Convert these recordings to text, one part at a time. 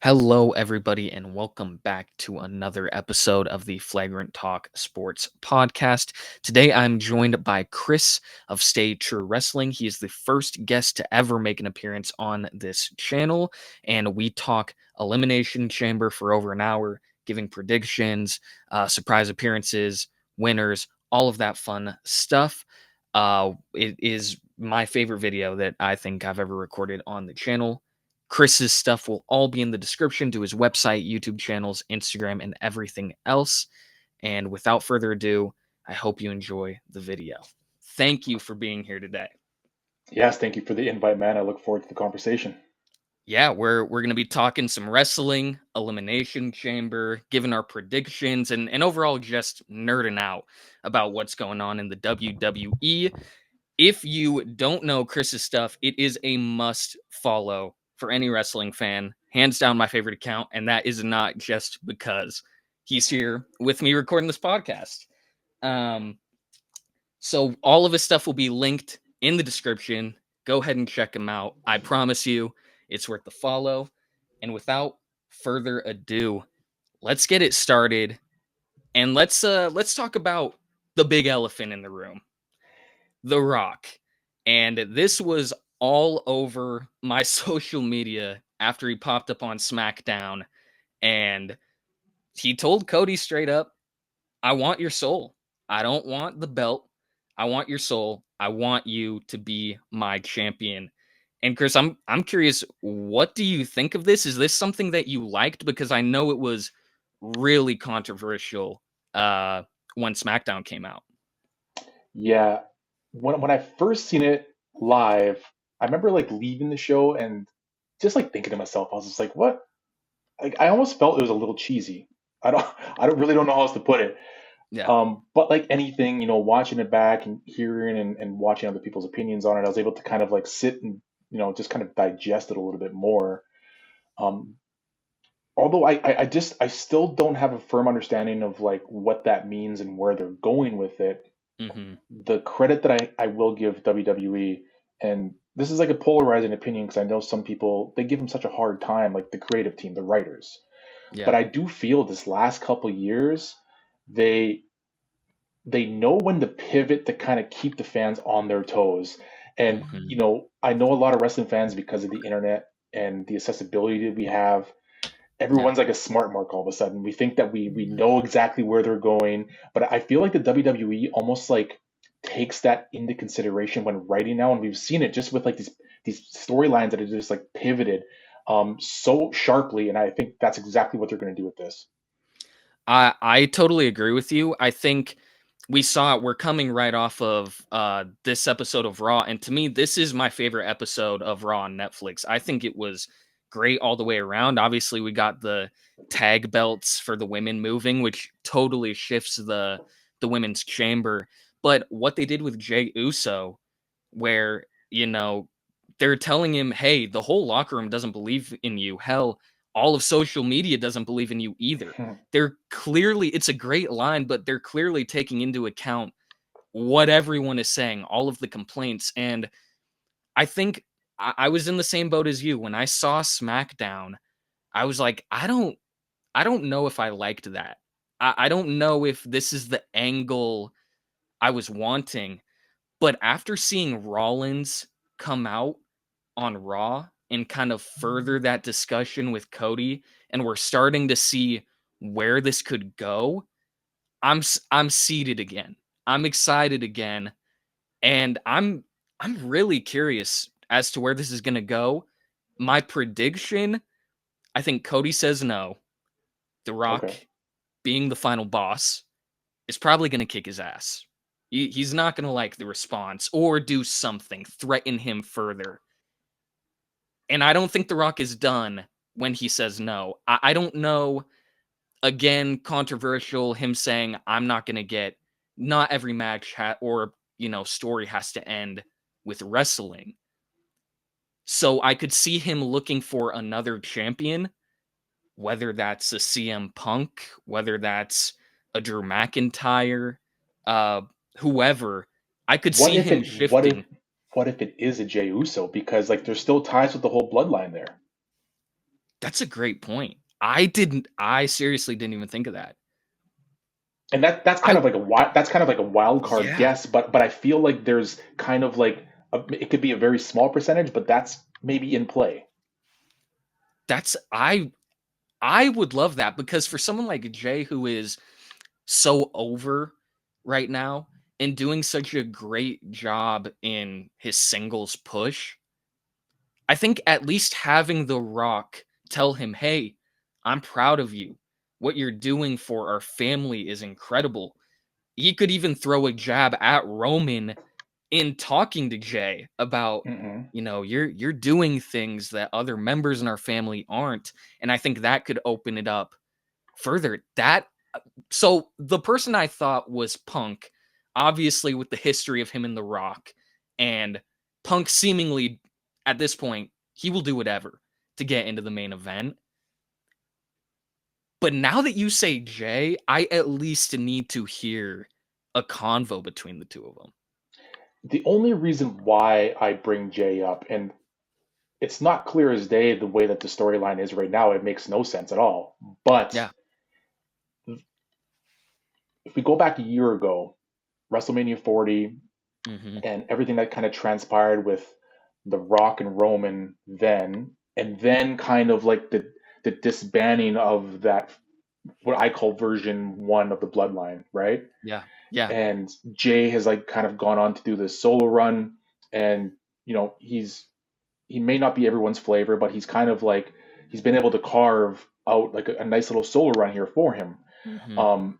Hello, everybody, and welcome back to another episode of the Flagrant Talk Sports Podcast. Today, I'm joined by Chris of Stay True Wrestling. He is the first guest to ever make an appearance on this channel, and we talk Elimination Chamber for over an hour, giving predictions, surprise appearances, winners, all of that fun stuff. It is my favorite video that I think I've ever recorded on the channel. Chris's stuff will all be in the description to his website, YouTube channels, Instagram, and everything else. And without further ado, I hope you enjoy the video. Thank you for being here today. Yes, thank you for the invite, man. I look forward to the conversation. Yeah, we're gonna be talking some wrestling, elimination chamber, giving our predictions, and overall just nerding out about what's going on in the WWE. If you don't know Chris's stuff, it is a must follow for any wrestling fan. Hands down, my favorite account, and that is not just because he's here with me recording this podcast. Um, so all of his stuff will be linked in the description. Go ahead and check him out. I promise you, it's worth the follow. And without further ado, let's get it started, and let's talk about the big elephant in the room, The Rock. And this was all over my social media after he popped up on SmackDown. And he told Cody straight up, I want your soul. I don't want the belt. I want your soul. I want you to be my champion. And Chris, I'm curious, what do you think of this? Is this something that you liked? Because I know it was really controversial when SmackDown came out. Yeah, when I first seen it live, I remember like leaving the show and just like thinking to myself, I was just like, what? Like I almost felt it was a little cheesy. I don't I don't really don't know how else to put it. Yeah. But like anything, watching it back and hearing and watching other people's opinions on it, I was able to kind of like sit and just kind of digest it a little bit more. Um, Although I still don't have a firm understanding of like what that means and where they're going with it. Hmm. The credit that I will give WWE, and this is like a polarizing opinion because I know some people they give them such a hard time, like the creative team, the writers. But Yeah. I do feel this last couple years, they they know when to pivot to kind of keep the fans on their toes. And Hmm. I know a lot of wrestling fans because of the internet and the accessibility that we have. Yeah. Everyone's like a smart mark all of a sudden. We think that we know exactly where they're going, but I feel like the WWE almost like takes that into consideration when writing now, and we've seen it just with like these storylines that are just like pivoted so sharply, and I think that's exactly what they're going to do with this. I totally agree with you. I think we saw it. We're coming right off of this episode of Raw, and to me, this is my favorite episode of Raw on Netflix. I think it was great all the way around. Obviously, we got the tag belts for the women moving, which totally shifts the women's chamber. But what they did with Jey Uso, where they're telling him, "Hey, the whole locker room doesn't believe in you. Hell, all of social media doesn't believe in you either." They're clearly, it's a great line, but they're clearly taking into account what everyone is saying, all of the complaints. And I think I was in the same boat as you. When I saw SmackDown, I was like, I don't know if I liked that. I don't know if this is the angle I was wanting. But after seeing Rollins come out on Raw and kind of further that discussion with Cody, and we're starting to see where this could go, I'm seated again. I'm excited again, and I'm really curious as to where this is going to go. My prediction, I think Cody says no. The Rock, Okay. being the final boss, is probably going to kick his ass. He's not going to like the response or do something, threaten him further. And I don't think The Rock is done when he says no. I don't know. Again, controversial, him saying, I'm not going to get, not every match or, story has to end with wrestling. So I could see him looking for another champion, whether that's a CM Punk, whether that's a Drew McIntyre, uh, whoever. I could What see if him it what if shifting. what if it is a Jey Uso? Because like there's still ties with the whole bloodline there. That's a great point. I seriously didn't even think of that. And that's kind I of like a wild card Yeah, guess, but I feel like there's kind of like it could be a very small percentage, but that's maybe in play. that's I would love that because for someone like Jay who is so over right now and doing such a great job in his singles push, I think at least having The Rock tell him, "Hey, I'm proud of you. What you're doing for our family is incredible." He could even throw a jab at Roman in talking to Jay about, Hmm. you're doing things that other members in our family aren't, and I think that could open it up further. So the person I thought was Punk, obviously with the history of him and The Rock, and Punk seemingly at this point, he will do whatever to get into the main event. But now that you say Jay, I at least need to hear a convo between the two of them. The only reason why I bring Jay up, and it's not clear as day the way that the storyline is right now, it makes no sense at all. But Yeah. if we go back a year ago, WrestleMania 40, Mhm. and everything that kind of transpired with The Rock and Roman then, and then kind of like the disbanding of that, what I call version one of the Bloodline, right? Yeah. Yeah. And Jay has like kind of gone on to do this solo run, and he may not be everyone's flavor, but he's kind of like he's been able to carve out like a nice little solo run here for him. Mhm. Um,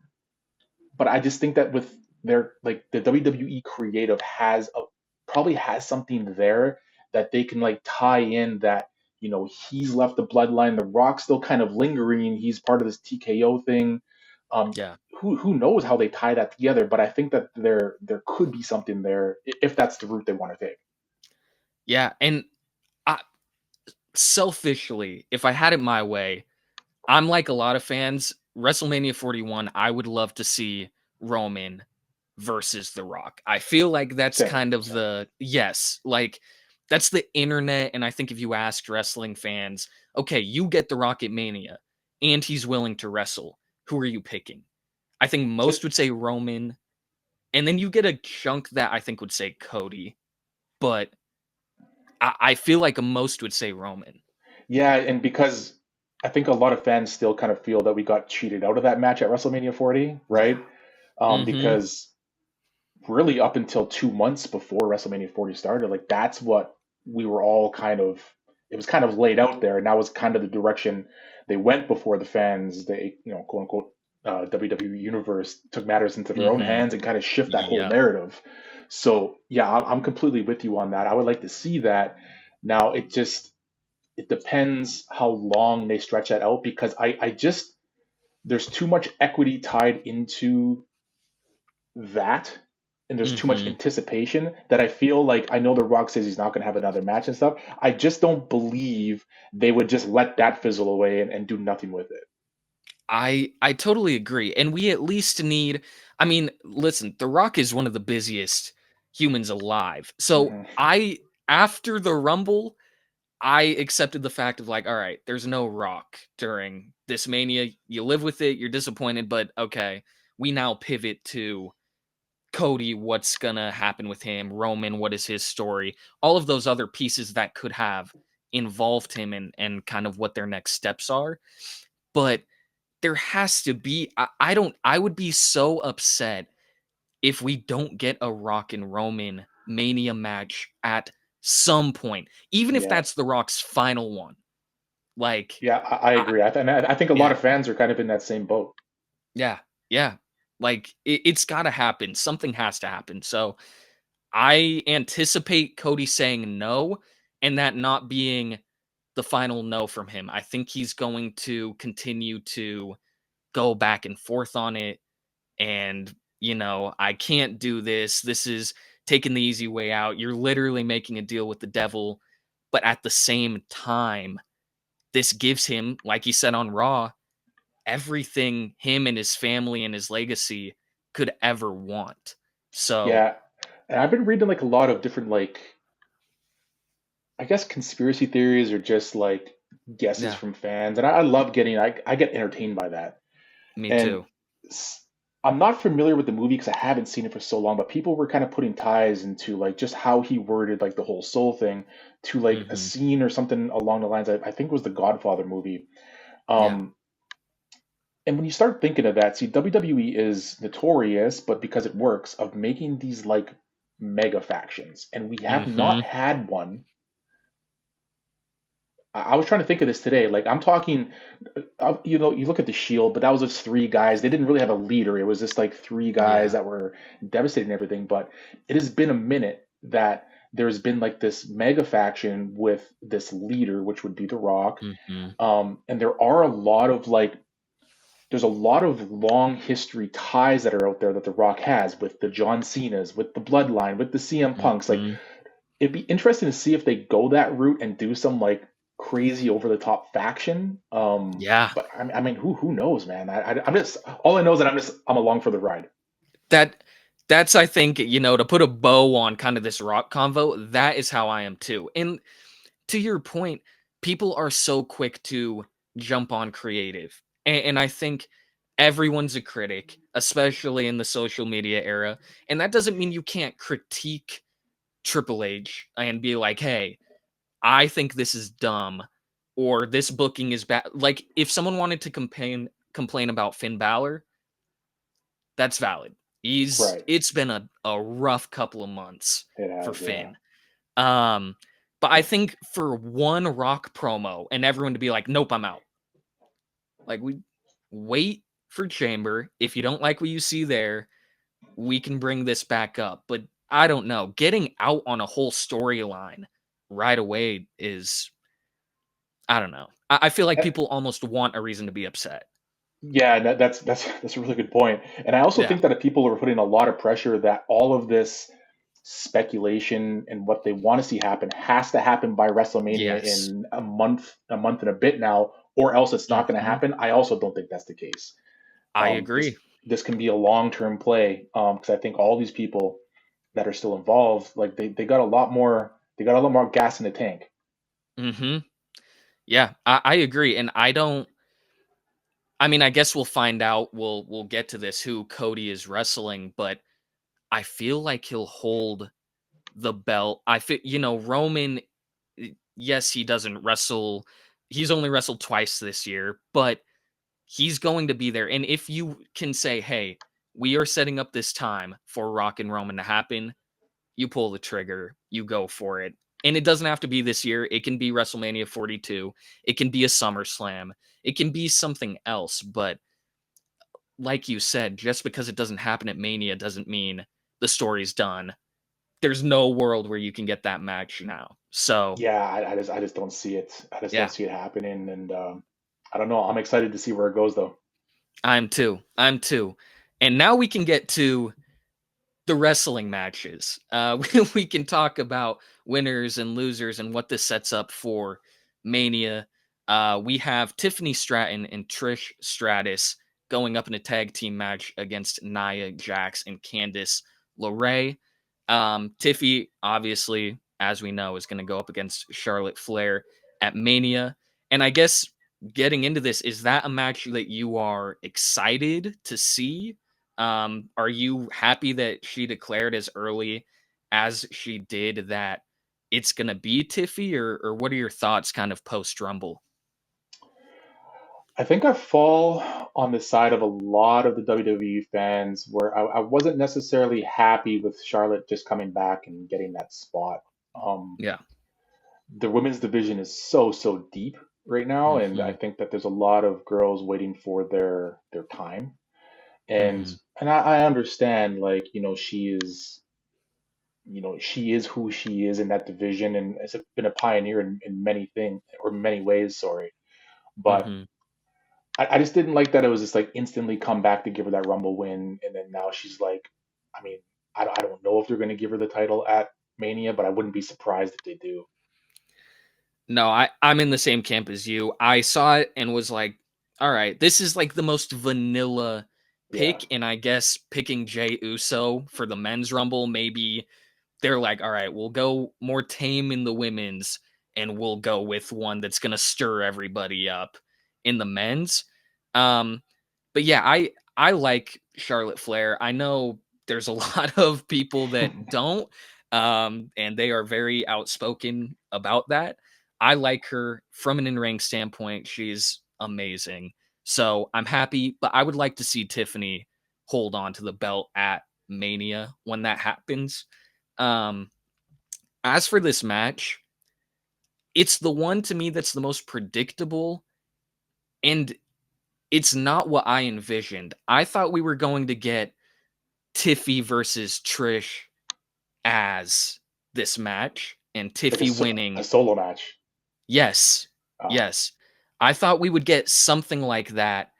but I just think that with their like the WWE creative probably has something there that they can like tie in that he's left the bloodline, the Rock's still kind of lingering, he's part of this TKO thing. Um, Yeah. who knows how they tie that together? But I think that there could be something there if that's the route they want to take. Yeah, and I selfishly, if I had it my way, I'm like a lot of fans, WrestleMania 41, I would love to see Roman versus The Rock. I feel like that's Same, kind of same. the yes, like that's the internet. And I think if you asked wrestling fans, okay, you get The Rock at Mania and he's willing to wrestle, who are you picking? I think most would say Roman. And then you get a chunk that I think would say Cody, but I feel like most would say Roman. Yeah, and because I think a lot of fans still kind of feel that we got cheated out of that match at WrestleMania 40, Yeah. right? Mhm. Because really up until 2 months before WrestleMania 40 started, like that's what we were all kind of it was kind of laid out there, and that was kind of the direction they went before the fans, they, quote unquote, WWE universe took matters into their own Mhm. hands and kind of shift that whole Yep. narrative. So yeah, I'm completely with you on that. I would like to see that. Now it depends how long they stretch that out because I just there's too much equity tied into that, and there's too much Mhm. anticipation that I feel like I know The Rock says he's not going to have another match and stuff. I just don't believe they would just let that fizzle away and do nothing with it. I totally agree, and we at least need I mean, listen, The Rock is one of the busiest humans alive. So, Hmm. after the Rumble, I accepted the fact of like, all right, there's no Rock during this Mania. You live with it, you're disappointed, but okay, we now pivot to Cody, what's gonna happen with him, Roman, what is his story, all of those other pieces that could have involved him and kind of what their next steps are. But there has to be I don't I would be so upset if we don't get a Rock and Roman Mania match at some point, even if Yeah, that's The Rock's final one. Like, yeah, I I agree. I think a lot yeah, of fans are kind of in that same boat. yeah, yeah. Like, it's gotta happen. Something has to happen. So, I anticipate Cody saying no, and that not being the final no from him. I think he's going to continue to go back and forth on it and I can't do this. This is taking the easy way out. You're literally making a deal with the devil, but at the same time, this gives him, like he said on Raw, everything him and his family and his legacy could ever want. So, Yeah, and I've been reading like a lot of different like I guess conspiracy theories or just like guesses Yeah, from fans, and I love getting I get entertained by that. me And too. s- I'm not familiar with the movie because I haven't seen it for so long, but people were kind of putting ties into like just how he worded like the whole soul thing to like a Hmm. scene or something along the lines. I think it was the Godfather movie. Yeah. Um, and when you start thinking of that, see, WWE is notorious, but because it works, of making these like mega factions, and we have not Hmm. had one. I was trying to think of this today. Like I'm talking, you know, you look at the Shield, but that was just three guys. They didn't really have a leader. It was just like three guys Yeah. that were devastating everything. But it has been a minute that there's been like this mega faction with this leader, which would be The Rock. Hmm. And there are a lot of like, there's a lot of long history ties that are out there that The Rock has with the John Cenas, with the Bloodline, with the CM Punks. Like Hmm. it'd be interesting to see if they go that route and do some like crazy over the top faction. Yeah. But I mean, who knows, man? I'm just all I know is that I'm along for the ride. That that's I think, to put a bow on kind of this Rock convo, that is how I am too. And to your point, people are so quick to jump on creative. And I think everyone's a critic, especially in the social media era. And that doesn't mean you can't critique Triple H and be like, hey, I think this is dumb or this booking is bad. Like, if someone wanted to complain about Finn Balor, that's valid. Right. It's been a rough couple of months It for has, yeah. Finn. Um, but I think for one Rock promo and everyone to be like, "Nope, I'm out." Like, we wait for Chamber. If you don't like what you see there, we can bring this back up. But I don't know. Getting out on a whole storyline right away is, I don't know. I feel like Uh, people almost want a reason to be upset. Yeah, that's a really good point. And I also Yeah. think that people are putting a lot of pressure that all of this speculation and what they want to see happen has to happen by WrestleMania Yes. in a month and a bit now, or else it's not going to Hmm. happen. I also don't think that's the case. I agree. This can be a long term play because I think all these people that are still involved, like they got a lot more, they got a lot more gas in the tank. Hmm. Yeah, I agree. And I don't. I mean, I guess we'll find out. We'll get to this who Cody is wrestling, but I feel like he'll hold the belt. I feel Roman. Yes, he doesn't wrestle. He's only wrestled twice this year, but he's going to be there. And if you can say, "Hey, we are setting up this time for Rock and Roman to happen," you pull the trigger, you go for it. And it doesn't have to be this year. It can be WrestleMania 42. It can be a SummerSlam. It can be something else, but like you said, just because it doesn't happen at Mania doesn't mean the story's done. There's no world where you can get that match now. So, Yeah, I just don't see it. I just don't yeah, see it happening, and I don't know. I'm excited to see where it goes, though. I'm too. I'm too. And now we can get to the wrestling matches. We can talk about winners and losers and what this sets up for Mania. We have Tiffany Stratton and Trish Stratus going up in a tag team match against Nia Jax and Candice LeRae. Tiffy, obviously, as we know, is going to go up against Charlotte Flair at Mania. And I guess getting into this, is that a match that you are excited to see? Are you happy that she declared as early as she did that it's gonna be Tiffy, or what are your thoughts kind of post Rumble? I think I fall on the side of a lot of the WWE fans where I wasn't necessarily happy with Charlotte just coming back and getting that spot. Um, Yeah. the women's division is so deep right now, and I Hmm. think that there's a lot of girls waiting for their time. And Hmm. I understand, like, she is who she is in that division and has been a pioneer in many things or many ways, sorry. But Hmm. I just didn't like that it was just like instantly come back to give her that Rumble win, and then now she's like, I mean, I don't know if they're going to give her the title at Mania, but I wouldn't be surprised if they do. No, I'm in the same camp as you. I saw it and was like, all right, this is like the most vanilla Yeah, pick, and I guess picking Jay Uso for the men's Rumble, maybe they're like, all right, we'll go more tame in the women's. and we'll go with one that's going to stir everybody up in the men's. Um, but yeah, I like Charlotte Flair. I know there's a lot of people that don't, and they are very outspoken about that. I like her from an in-ring standpoint. She's amazing. So I'm happy, but I would like to see Tiffany hold on to the belt at Mania when that happens. Um, as for this match, it's the one to me that's the most predictable, and it's not what I envisioned. I thought we were going to get Tiffy versus Trish as this match and Like Tiffy a winning. solo match. Yes. Uh, Yes. I thought we would get something like that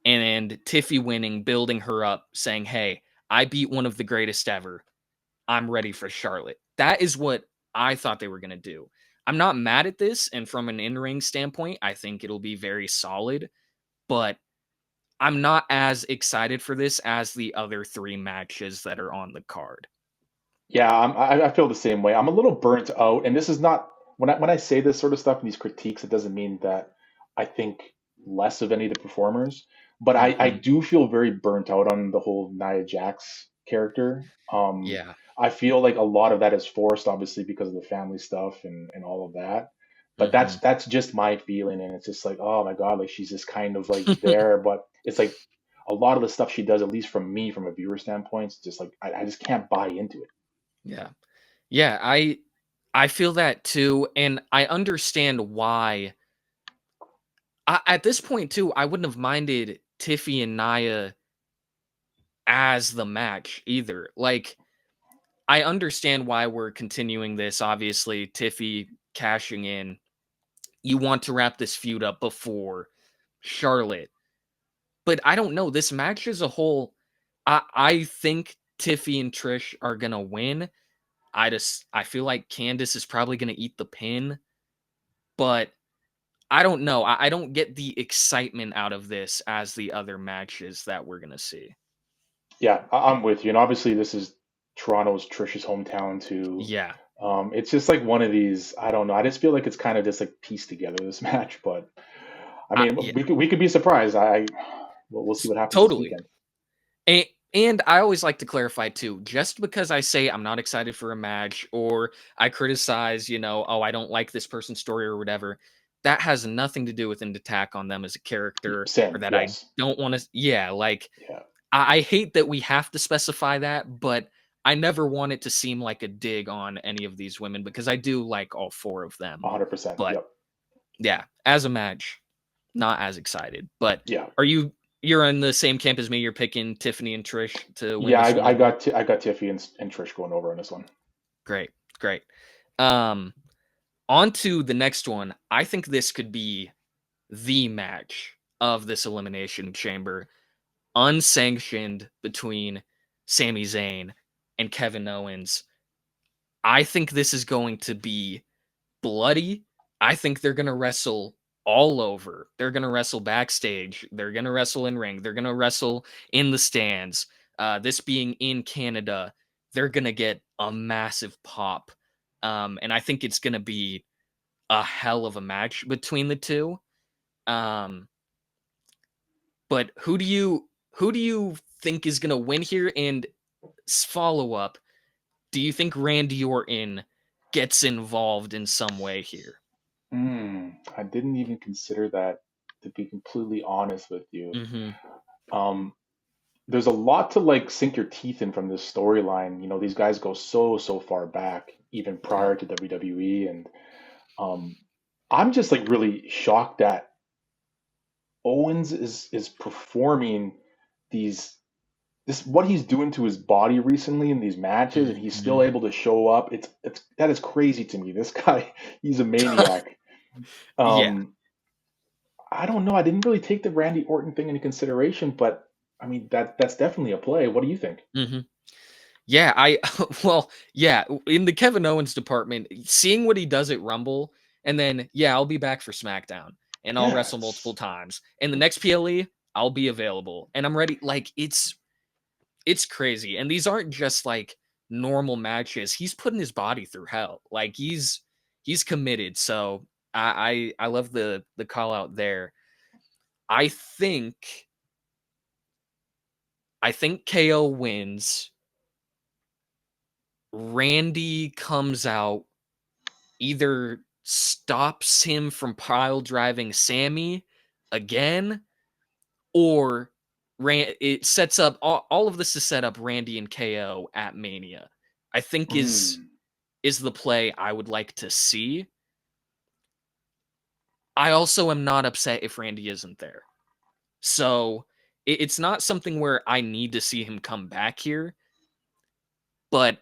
and Tiffy winning, building her up, saying, "Hey, I beat one of the greatest ever. I'm ready for Charlotte." That is what I thought they were going to do. I'm not mad at this, and from an in-ring standpoint, I think it'll be very solid, but I'm not as excited for this as the other 3 matches that are on the card. Yeah, I feel the same way. I'm a little burnt out, and this is not when I say this sort of stuff and these critiques, it doesn't mean that I think less of any of the performers, but I Mhm. do feel very burnt out on the whole Nia Jax character. Yeah. I feel like a lot of that is forced, obviously, because of the family stuff and all of that. But Mhm. that's just my feeling, and it's just like, oh my God, like she's just kind of like there, but it's like a lot of the stuff she does, at least from me, from a viewer standpoint, it's just like I just can't buy into it. Yeah. Yeah, I feel that too, and I understand why. At this point too, I wouldn't have minded Tiffy and Nia as the match either. Like, I understand why we're continuing this. Obviously, Tiffy cashing in. You want to wrap this feud up before Charlotte. But I don't know. This match as a whole, I think Tiffy and Trish are gonna win. I feel like Candice is probably gonna eat the pin, but I don't know. I don't get the excitement out of this as the other matches that we're gonna see. Yeah, I'm with you. And obviously, this is Toronto's Trish's hometown too. Yeah. It's just like one of these. I don't know. I just feel like it's kind of just like pieced together this match. But I mean, Yeah. we could be surprised. We'll see what happens this Totally. weekend. And I always like to clarify too, just because I say I'm not excited for a match or I criticize, oh, I don't like this person's story or whatever, that has nothing to do with an attack on them as a character or Same. that I Yes. don't want to. Yeah, like Yeah. I hate that we have to specify that, but I never want it to seem like a dig on any of these women because I do like all 4 of them. 100%. But Yep. yeah, as a match, not as excited. But Yeah. are you're in the same camp as me? You're picking Tiffany and Trish to win Yeah. this one as well? I got Tiffy and Trish going over on this one. Great, great. Um, on to the next one. I think this could be the match of this elimination chamber, unsanctioned between Sami Zayn and Kevin Owens. I think this is going to be bloody. I think they're going to wrestle all over. They're going to wrestle backstage. They're going to wrestle in ring. They're going to wrestle in the stands. This being in Canada, they're going to get a massive pop. And I think it's going to be a hell of a match between the two. Um, but who do you think is going to win here? And follow up, do you think Randy Orton gets involved in some way here? I didn't even consider that, to be completely honest with you. Hmm. Um, there's a lot to like sink your teeth in from this storyline. These guys go so far back, even Yeah. prior to WWE, and um, I'm just like really shocked that Owens is performing these this what he's doing to his body recently in these matches, and he's still Mhm. able to show up. It's that is crazy to me. This guy, he's a maniac. Yeah. Um, I don't know. I didn't really take the Randy Orton thing into consideration, but I mean that's definitely a play. What do you think? Mhm. Yeah, well, yeah, in the Kevin Owens department, seeing what he does at Rumble, and then, yeah, I'll be back for SmackDown, and I'll Yeah, wrestle multiple times. And the next PLE, I'll be available, and I'm ready. Like, it's crazy. And these aren't just like normal matches. He's putting his body through hell. Like, he's committed. So I love the call out there. I think I think KO wins. Randy comes out, either stops him from pile driving Sami again, or it sets up all of this is set up Randy and KO at Mania. I think Mm. is the play I would like to see. I also am not upset if Randy isn't there. So it's not something where I need to see him come back here. But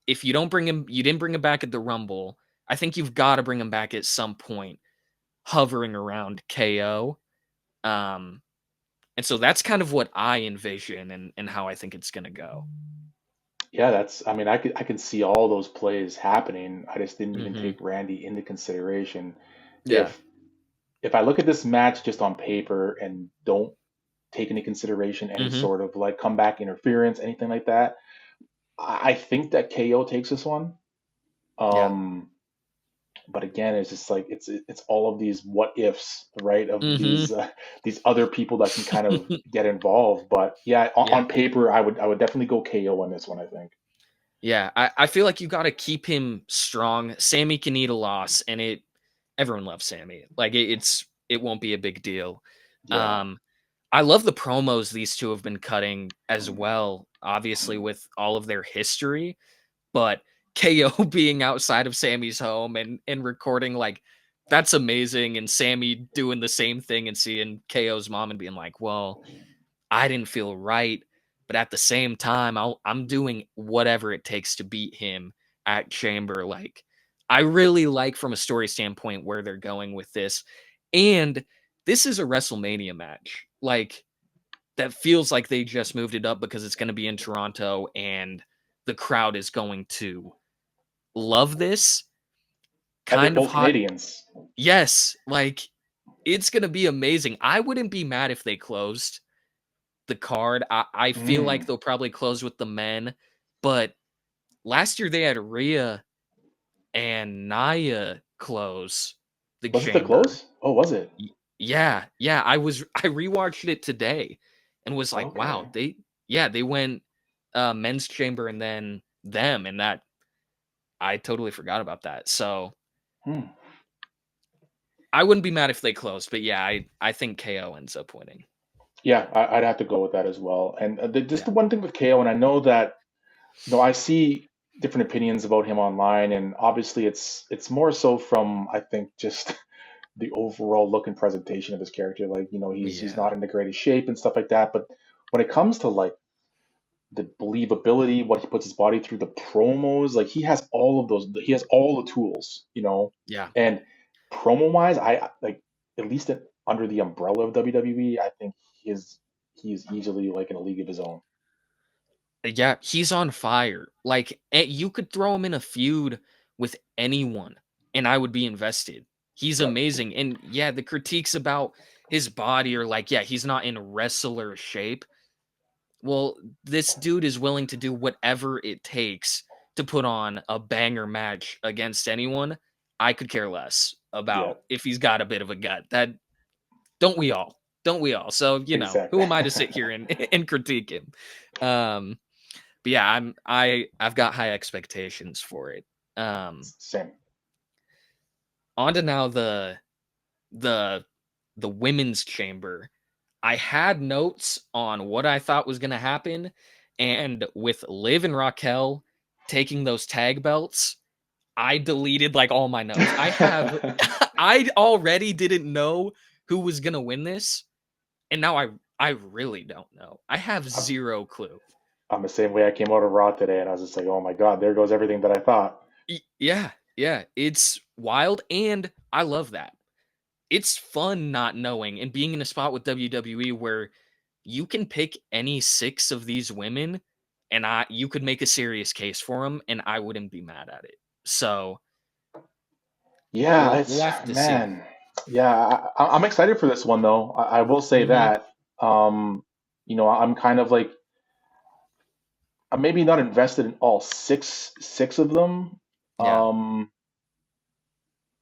if you don't bring him, you didn't bring him back at the Rumble. I think you've got to bring him back at some point, hovering around KO. Um, and so that's kind of what I envision and how I think it's going to go. Yeah, that's. I mean, I can see all those plays happening. I just didn't even Hmm. take Randy into consideration. Yeah. If if I look at this match just on paper and don't take into consideration any Hmm. sort of like comeback interference, anything like that, I think that KO takes this one. Yeah. Um, but again, it's just like it's all of these what ifs, right? Of Hmm. these other people that can kind of get involved. But yeah, Yeah. on paper, I would definitely go KO on this one. I think. Yeah. I feel like you got to keep him strong. Sami can eat a loss, and everyone loves Sami. Like it won't be a big deal. Yeah. Um, I love the promos these two have been cutting as well, obviously with all of their history, but KO being outside of Sammy's home and recording, like, that's amazing, and Sami doing the same thing and seeing KO's mom and being like, "Well, I didn't feel right, but at the same time, I'm doing whatever it takes to beat him at Chamber." Like, I really like from a story standpoint where they're going with this. And this is a WrestleMania match. Like, that feels like they just moved it up because it's going to be in Toronto and the crowd is going to love this. And they're Kind of both hot. Canadians. Yes, like it's going to be amazing. I wouldn't be mad if they closed the card. I feel like Mm. they'll probably close with the men, but last year they had Rhea and Naya close the Was it the chamber. close? Oh, was it? Yeah, yeah. I rewatched it today and was like, wow, Okay. they went men's chamber and then them, and that I totally forgot about that. So Hmm. I wouldn't be mad if they closed, but yeah, I think KO ends up winning. Yeah, I'd have to go with that as well. And just Yeah. the one thing with KO, and I know that I see different opinions about him online, and obviously it's more so from I think just the overall look and presentation of his character. Like he's Yeah. not in the greatest shape and stuff like that. But when it comes to like the believability, what he puts his body through, the promos, like he has all of those. He has all the tools. Yeah. And promo wise, I like at least under the umbrella of WWE, I think his he is easily like in a league of his own. Yeah, he's on fire. Like, you could throw him in a feud with anyone, and I would be invested. He's Yep. amazing. And yeah, the critiques about his body are like, yeah, he's not in wrestler shape. Well, this dude is willing to do whatever it takes to put on a banger match against anyone. I could care less Yeah. about if he's got a bit of a gut. That don't we all? Don't we all? So, Exactly. who am I to sit here and and critique him? Um but yeah, I've got high expectations for it. Um, Same. On to now the the women's chamber. I had notes on what I thought was gonna happen, and with Liv and Raquel taking those tag belts, I deleted like all my notes. I have I already didn't know who was gonna win this, and now I really don't know. I have I'm, zero clue. I'm the same way. I came out of Raw today, and I was just like, "Oh my God, there goes everything that I thought." Yeah, yeah, it's wild, and I love that. It's fun not knowing and being in a spot with WWE where you can pick any 6 of these women, and you could make a serious case for them, and I wouldn't be mad at it. So, Yeah, we'll it's have to see. man. Yeah, I'm excited for this one though. I will say Mhm. that. Um, I'm kind of like I'm maybe not invested in all six of them. Yeah. Um,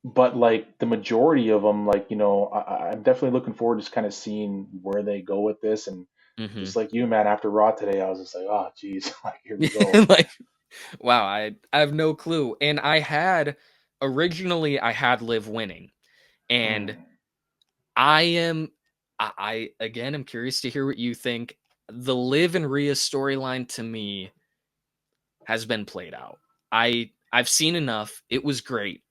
but like the majority of them, like I'm definitely looking forward to just kind of seeing where they go with this. And Hmm. just like you, man, after Raw today, I was just like, oh, geez, like here we go. Like, wow, I have no clue. And originally I had Liv winning, and Mm, I am I again am curious to hear what you think. The Liv and Rhea storyline to me has been played out. I've seen enough. It was great.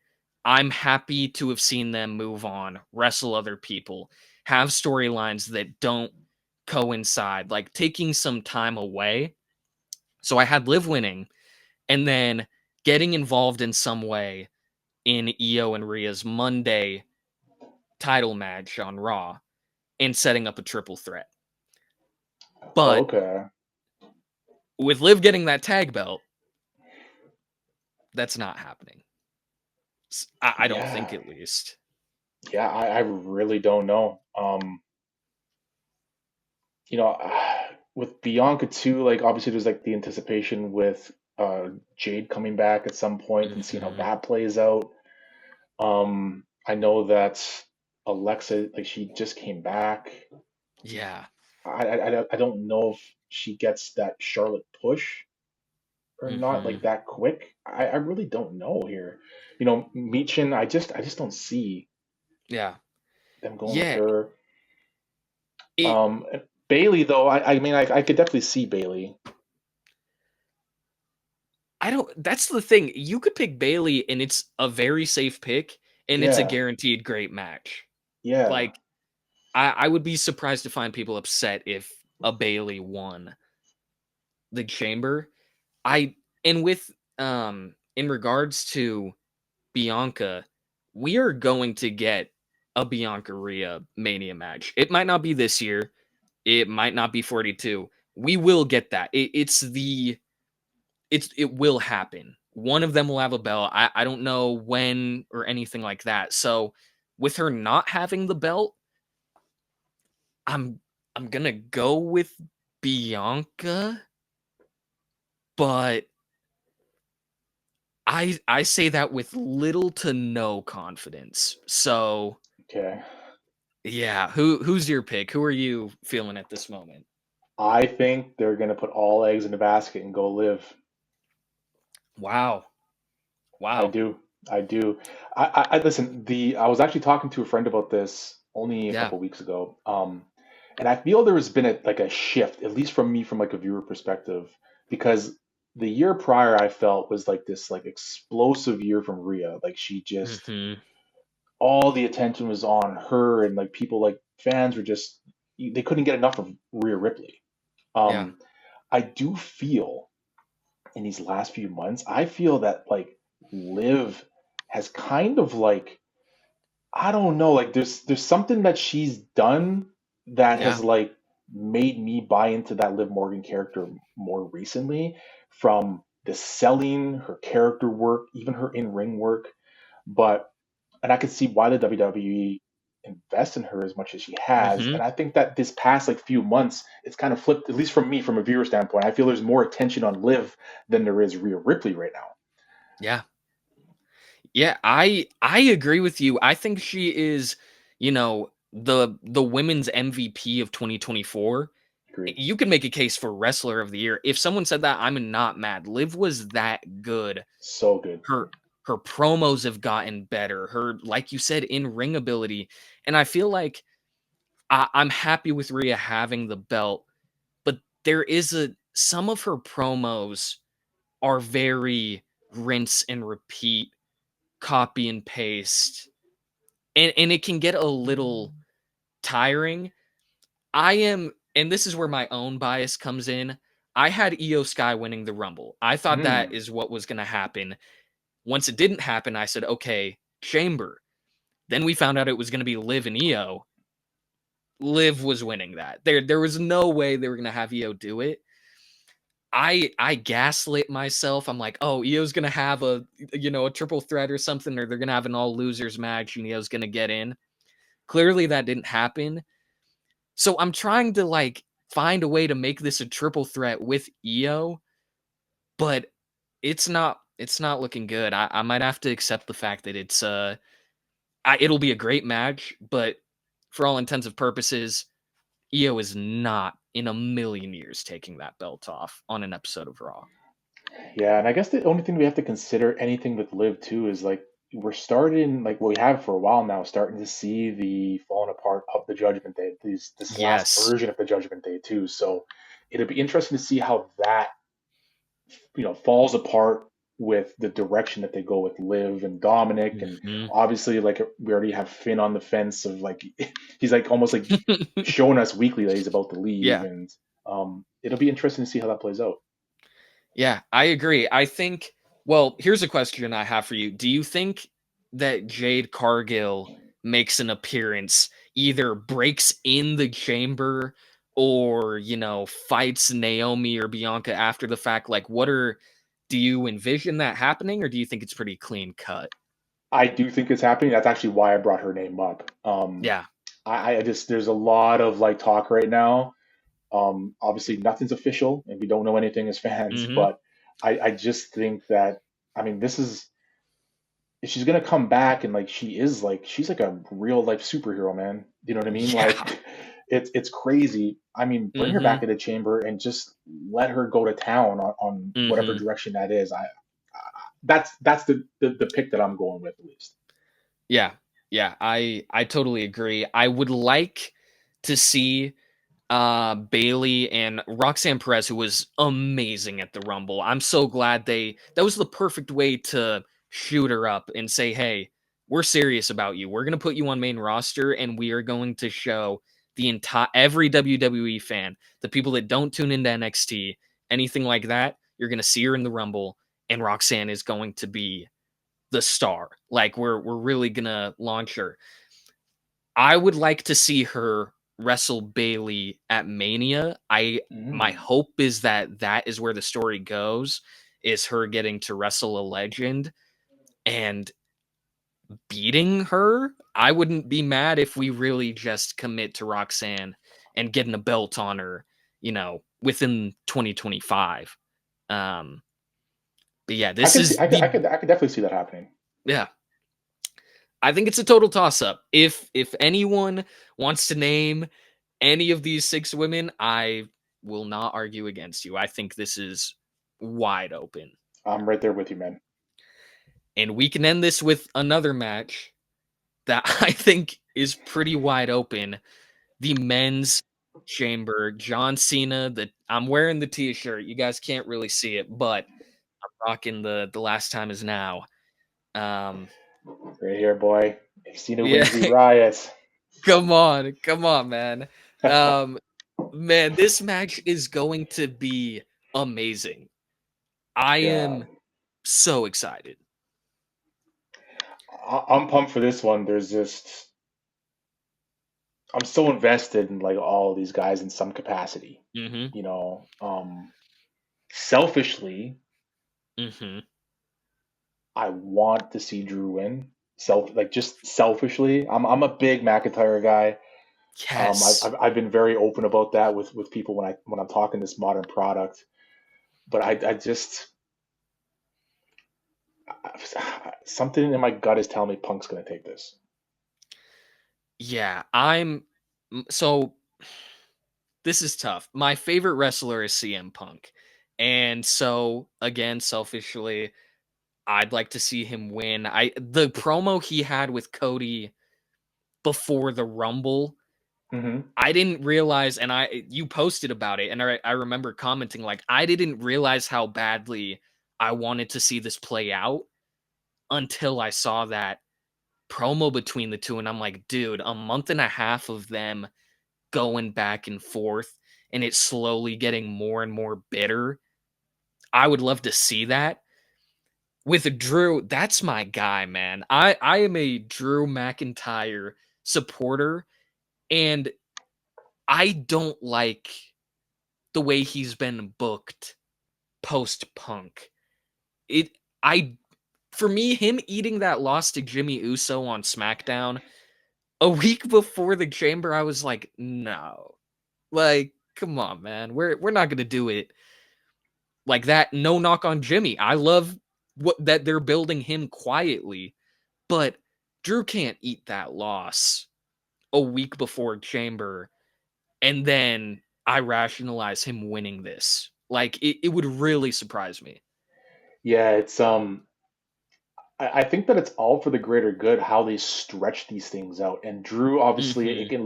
I'm happy to have seen them move on, wrestle other people, have storylines that don't coincide, like taking some time away. So I had Liv winning and then getting involved in some way in Io and Rhea's Monday title match on Raw and setting up a triple threat. But okay. with Liv getting that tag belt, that's not happening. I don't think, Yeah. at least. Yeah, I really don't know. You know, with Bianca too, like obviously there's like the anticipation with Jade coming back at some point and seeing how Hmm. that plays out. I know that Alexa, like she just came back. Yeah. I don't know if she gets that Charlotte push or not, Hmm. like that quick. I really don't know here. Michin, I just don't see Yeah. them going with Yeah. her. It. Um, Bailey though, I mean, I could definitely see Bailey. I don't. That's the thing. You could pick Bailey, and it's a very safe pick, and it's a Yeah, guaranteed great match. yeah, Like, I would be surprised to find people upset if a Bailey won the Chamber. I and with in regards to Bianca, we are going to get a Bianca Rhea Mania match. It might not be this year. It might not be 42. We will get that. It will happen. One of them will have a belt. I don't know when or anything like that. So with her not having the belt, I'm I'm gonna go with Bianca, but I say that with little to no confidence. So okay. yeah, who's your pick? Who are you feeling at this moment? I think they're gonna put all eggs in the basket and go live. Wow. I Wow. do. I do. I listen. I was actually talking to a friend about this only a Yeah. couple weeks ago. And I feel there has been a shift, at least from me, from like a viewer perspective, because the year prior I felt was like this like explosive year from Rhea. Like she just Mhm. all the attention was on her, and like people like fans were just they couldn't get enough of Rhea Ripley. Yeah. Um, I do feel in these last few months, I feel that like Liv has kind of like I don't know, like there's something that she's done that Yeah. has like made me buy into that Liv Morgan character more recently, from the selling, her character work, even her in-ring work. But and I can see why the WWE invest in her as much as she has. And Mhm. I think that this past like few months, it's kind of flipped, at least from me, from a viewer standpoint. I feel there's more attention on Liv than there is Rhea Ripley right now. Yeah. Yeah, I agree with you. I think she is, the women's MVP of 2024. Agreed. You can make a case for wrestler of the year. If someone said that, I'm not mad. Liv was that good. So good. Her her promos have gotten better. Her, like you said, in-ring ability. And I feel like I'm happy with Rhea having the belt, but there is a some of her promos are very rinse and repeat, copy and paste, and it can get a little tiring. And this is where my own bias comes in. I had Io Sky winning the Rumble. I thought that Mm, is what was going to happen. Once it didn't happen, I said, okay, Chamber. Then we found out it was going to be Liv and Io. Liv was winning that. There was no way they were going to have Io do it. I gaslit myself. I'm like, oh, Io's gonna have a triple threat or something, or they're gonna have an all losers match, and Io's gonna get in. Clearly, that didn't happen. So I'm trying to like find a way to make this a triple threat with Io, but it's not looking good. I might have to accept the fact that it's It'll be a great match, but for all intents and purposes, Io is not in a million years taking that belt off on an episode of Raw. Yeah, and I guess the only thing we have to consider anything with Liv too is like we're starting like what we have for a while now, starting to see the falling apart of the Judgment Day, this last Yes. version of the Judgment Day too. So it'll be interesting to see how that falls apart with the direction that they go with Liv and Dominic, and Mhm. obviously like we already have Finn on the fence of like he's like almost like showing us weekly that he's about to leave, Yeah. and it'll be interesting to see how that plays out. Yeah, I agree. I think, well, here's a question I have for you. Do you think that Jade Cargill makes an appearance, either breaks in the chamber or, fights Naomi or Bianca after the fact? Like, do you envision that happening, or do you think it's pretty clean cut? I do think it's happening. That's actually why I brought her name up. Yeah. I just there's a lot of like talk right now. Obviously, nothing's official, and we don't know anything as fans. Hmm. But I just think that I mean, this is if she's gonna come back and like she's like a real life superhero, man. You know what I mean? Yeah. Like it's crazy. I mean, bring her Hmm. back to the chamber and just let her go to town on whatever Hmm. direction that is. That's the pick that I'm going with at least. Yeah. Yeah. I totally agree. I would like to see Bailey and Roxanne Perez, who was amazing at the Rumble. I'm so glad that was the perfect way to shoot her up and say, hey, we're serious about you. We're gonna put you on main roster, and we are going to show the entire every WWE fan, the people that don't tune into NXT, anything like that, you're gonna see her in the Rumble, and Roxanne is going to be the star. Like we're really gonna launch her. I would like to see her wrestle Bailey at Mania. My Mm. hope is that is where the story goes, is her getting to wrestle a legend and beating her. I wouldn't be mad if we really just commit to Roxanne and getting a belt on her, within 2025. Um, but yeah, I this could see, is the I could definitely see that happening. yeah. I think it's a total toss up. If anyone wants to name any of these 6 women, I will not argue against you. I think this is wide open. I'm right there with you, man. And we can end this with another match that I think is pretty wide open. The men's chamber, John Cena, I'm wearing the t-shirt. You guys can't really see it, but I'm rocking the last time is now. Um Right here, boy. If Cena yeah, wins, we riot. come on, man. Um Man, this match is going to be amazing. I Yeah, am so excited. I'm pumped for this one. There's just I'm so invested in like all these guys in some capacity. Mhm. You know, selfishly, Mhm. I want to see Drew win. Just selfishly, I'm a big McIntyre guy. Yes. I've been very open about that with people when I'm talking this modern product. But I just something in my gut is telling me Punk's gonna take this. Yeah, so this is tough. My favorite wrestler is CM Punk. And so again, selfishly, I'd like to see him win. The promo he had with Cody before the Rumble, Hmm. I didn't realize, and you posted about it, and I remember commenting like I didn't realize how badly I wanted to see this play out until I saw that promo between the two, and I'm like, dude, a month and a half of them going back and forth, and it's slowly getting more and more bitter. I would love to see that. With Drew, that's my guy, man. I am a Drew McIntyre supporter, and I don't like the way he's been booked post Punk. It I For me, him eating that loss to Jimmy Uso on SmackDown a week before the Chamber, I was like, no, like, come on, man, we're not gonna do it like that. No knock on Jimmy. I love what that they're building him quietly, but Drew can't eat that loss a week before Chamber, and then I rationalize him winning this. Like, it would really surprise me. Yeah, it's I think that it's all for the greater good how they stretch these things out. And Drew, obviously, Mhm. it can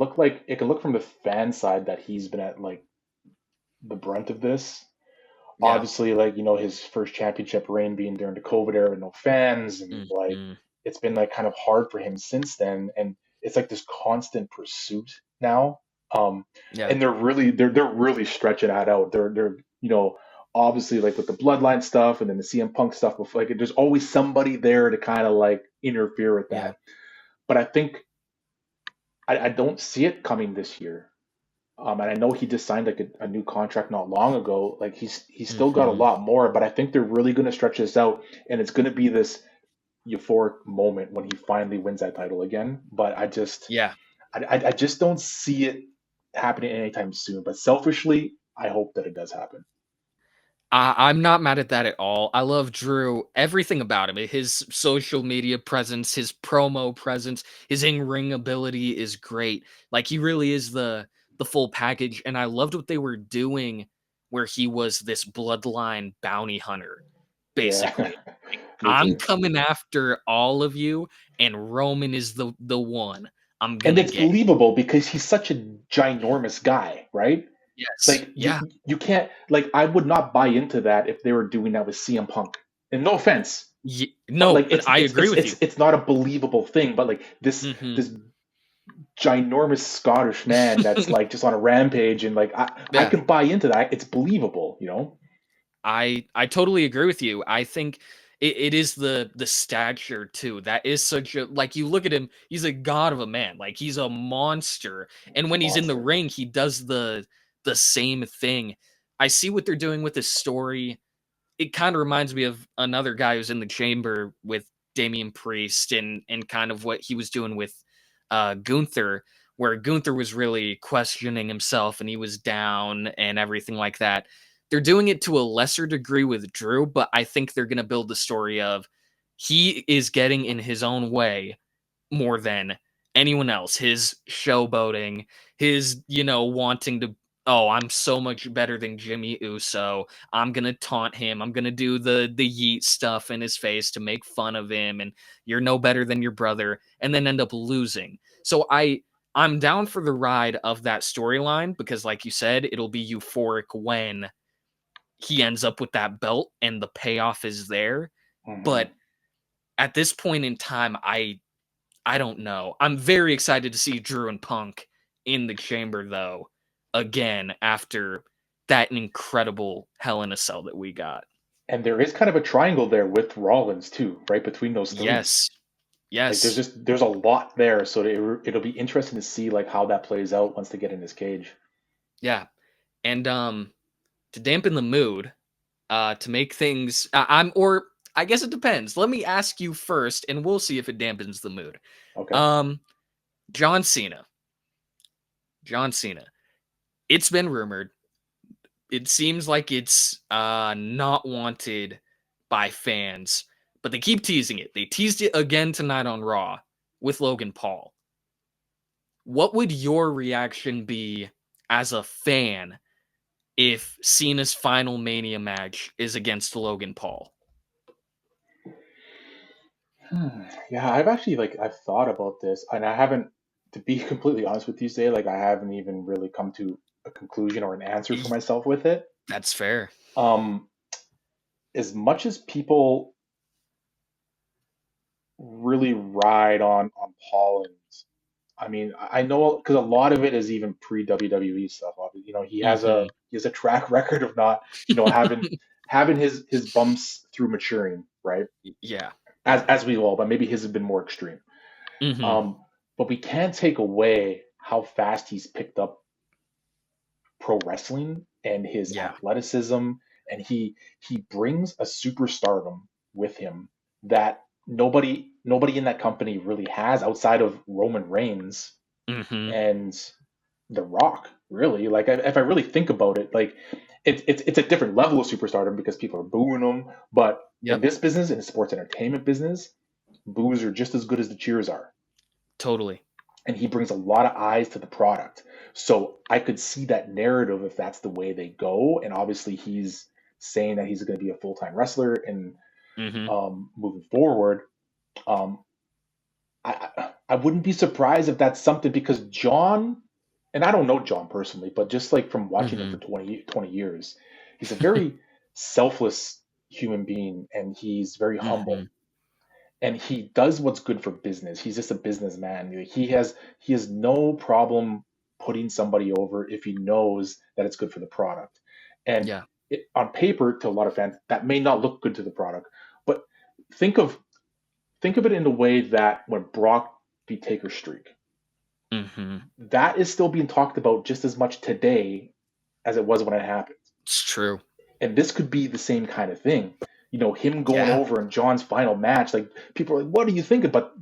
look from the fan side that he's been at like the brunt of this. Yeah. Obviously, like, his first championship reign being during the COVID era with no fans, and like Mhm. it's been like kind of hard for him since then. And it's like this constant pursuit now. Um, Yeah. and they're really stretching that out. They're obviously like with the bloodline stuff and then the CM Punk stuff before, like there's always somebody there to kind of like interfere with Yeah. that. But I think I don't see it coming this year. And I know he just signed like a new contract not long ago. Like he's still got a Mhm. lot more, but I think they're really going to stretch this out, and it's going to be this euphoric moment when he finally wins that title again. But Yeah. I just don't see it happening anytime soon. But selfishly, I hope that it does happen. I'm not mad at that at all. I love Drew, everything about him. His social media presence, his promo presence, his in-ring ability is great. Like, he really is the full package, and I loved what they were doing where he was this bloodline bounty hunter, Yeah, basically. me I'm too. coming after all of you, and Roman is the one I'm And gonna it's get. believable because he's such a ginormous guy, right? Yes. Like Yeah. you can't like I would not buy into that if they were doing that with CM Punk. And no offense, but No, like I agree with you. it's not a believable thing. But like Mhm. this ginormous Scottish man that's like just on a rampage and like I Yeah. can buy into that. It's believable. I totally agree with you. I think it is the stature too. That is such a, like, you look at him, he's a god of a man. Like, he's a monster. And when he's in the Monster. ring, he does the same thing. I see what they're doing with his story. It kind of reminds me of another guy who's in the chamber with Damian Priest, and kind of what he was doing with Gunther, where Gunther was really questioning himself and he was down and everything like that. They're doing it to a lesser degree with Drew, but I think they're going to build the story of he is getting in his own way more than anyone else. His showboating, his, wanting to, oh, I'm so much better than Jimmy Uso. I'm gonna taunt him. I'm gonna do the yeet stuff in his face to make fun of him, and you're no better than your brother, and then end up losing. So I'm down for the ride of that storyline because, like you said, it'll be euphoric when he ends up with that belt and the payoff is there. Hmm. But at this point in time, I don't know. I'm very excited to see Drew and Punk in the chamber, though, again after that incredible Hell in a Cell that we got. And there is kind of a triangle there with Rollins too, right between those three. Yes. Like Yes. there's a lot there, so it'll be interesting to see like how that plays out once they get in this cage. Yeah. And to dampen the mood, to make things I'm or I guess it depends. Let me ask you first and we'll see if it dampens the mood. Okay. Um John Cena. John Cena. It's been rumored, it seems like it's not wanted by fans, but they keep teasing it. They teased it again tonight on Raw with Logan Paul. What would your reaction be as a fan if Cena's final Mania match is against Logan Paul? Yeah, I've actually like I've thought about this, and I haven't, to be completely honest with you, Zay, like I haven't even really come to a conclusion or an answer for Y- myself with it. That's fair. Um, as much as people really ride on Paul, and I mean, I know because a lot of it is even pre WWE stuff. He has a Hmm. he has a track record of not, having his bumps through maturing, right? Yeah. As Yeah. as we all, but maybe his have been more extreme. Hmm. Um, but we can't take away how fast he's picked up pro wrestling and his Yeah. athleticism, and he brings a superstardom with him that nobody in that company really has outside of Roman Reigns Hmm. and The Rock. Really, like if I really think about it, like it's a different level of superstardom because people are booing him, but in Yep. this business, in the sports entertainment business, boos are just as good as the cheers are. Totally. And he brings a lot of eyes to the product. So I could see that narrative if that's the way they go. And obviously, he's saying that he's going to be a full-time wrestler and Mm-hmm. moving forward. Um, I wouldn't be surprised if that's something because John, and I don't know John personally, but just like from watching him for Mm-hmm. 20 years, he's a very selfless human being and he's very Mm-hmm. humble and he does what's good for business. He's just a businessman. He has no problem putting somebody over if he knows that it's good for the product. And Yeah. on paper, to a lot of fans, that may not look good to the product. But think of think of it in the way that when Brock beat Taker streak, Mm-hmm. that is still being talked about just as much today as it was when it happened. It's true. And this could be the same kind of thing. Him going Yeah. over in John's final match, like people are like, what do you think? But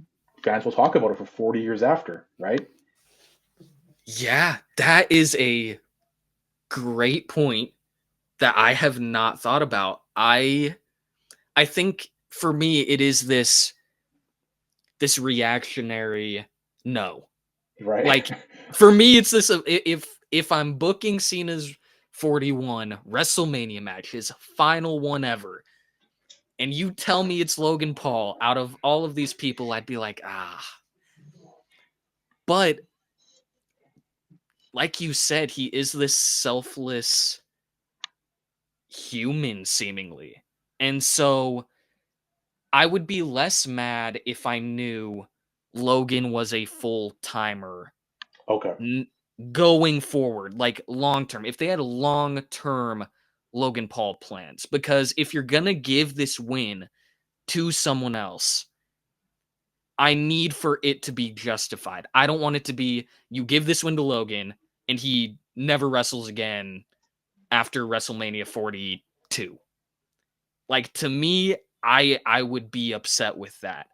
fans will talk about it for 40 years after, right? Yeah. That is a great point that I have not thought about. I think for me it is this reactionary no. Right? Like for me it's this if I'm booking Cena's 41 WrestleMania match, his final one ever, and you tell me it's Logan Paul out of all of these people, I'd be like, ah. But like you said, he is this selfless human seemingly. And so I would be less mad if I knew Logan was a full timer Okay. going forward, like long term. If they had long term Logan Paul plans, because if you're gonna give this win to someone else, I need for it to be justified. I don't want it to be you give this win to Logan and he never wrestles again after WrestleMania 42. Like to me, I would be upset with that.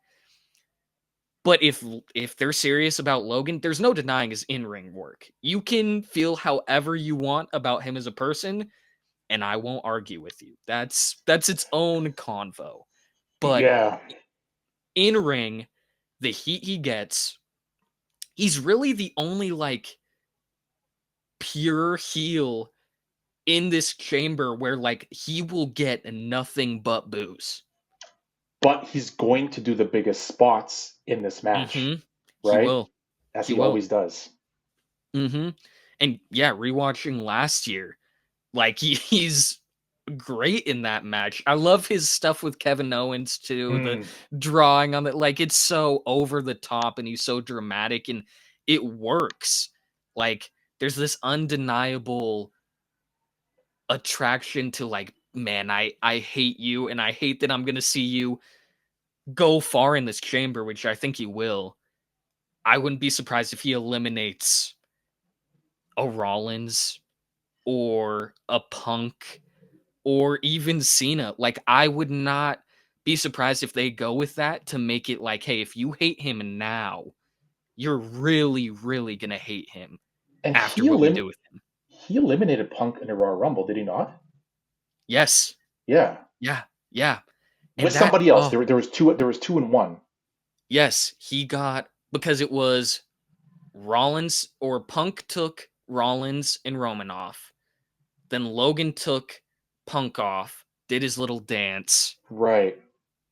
But if they're serious about Logan, there's no denying his in-ring work. You can feel however you want about him as a person, and I won't argue with you. That's its own convo. But Yeah. in-ring, the heat he gets, he's really the only like pure heel in this chamber where like he will get nothing but boos. But he's going to do the biggest spots in this match, Mhm. He right? will. As He he will. always does. Mhm. And yeah, rewatching last year, like he's great in that match. I love his stuff with Kevin Owens too, the Mm. drawing on it. Like it's so over the top and he's so dramatic and it works. Like there's this undeniable attraction to like, man, I hate you and I hate that I'm going to see you go far in this chamber, which I think he will. I wouldn't be surprised if he eliminates a Rollins or a Punk or even Cena. Like, I would not be surprised if they go with that to make it like, hey, if you hate him now, you're really, really gonna hate him And after what we do with him. he eliminated Punk in the Royal Rumble, did he not? Yes. Yeah. Yeah. Yeah. With And that, somebody else. oh, There was two and one. yes, he got because it was Rollins or Punk took Rollins and Roman off. Then Logan took Punk off, did his little dance. Right.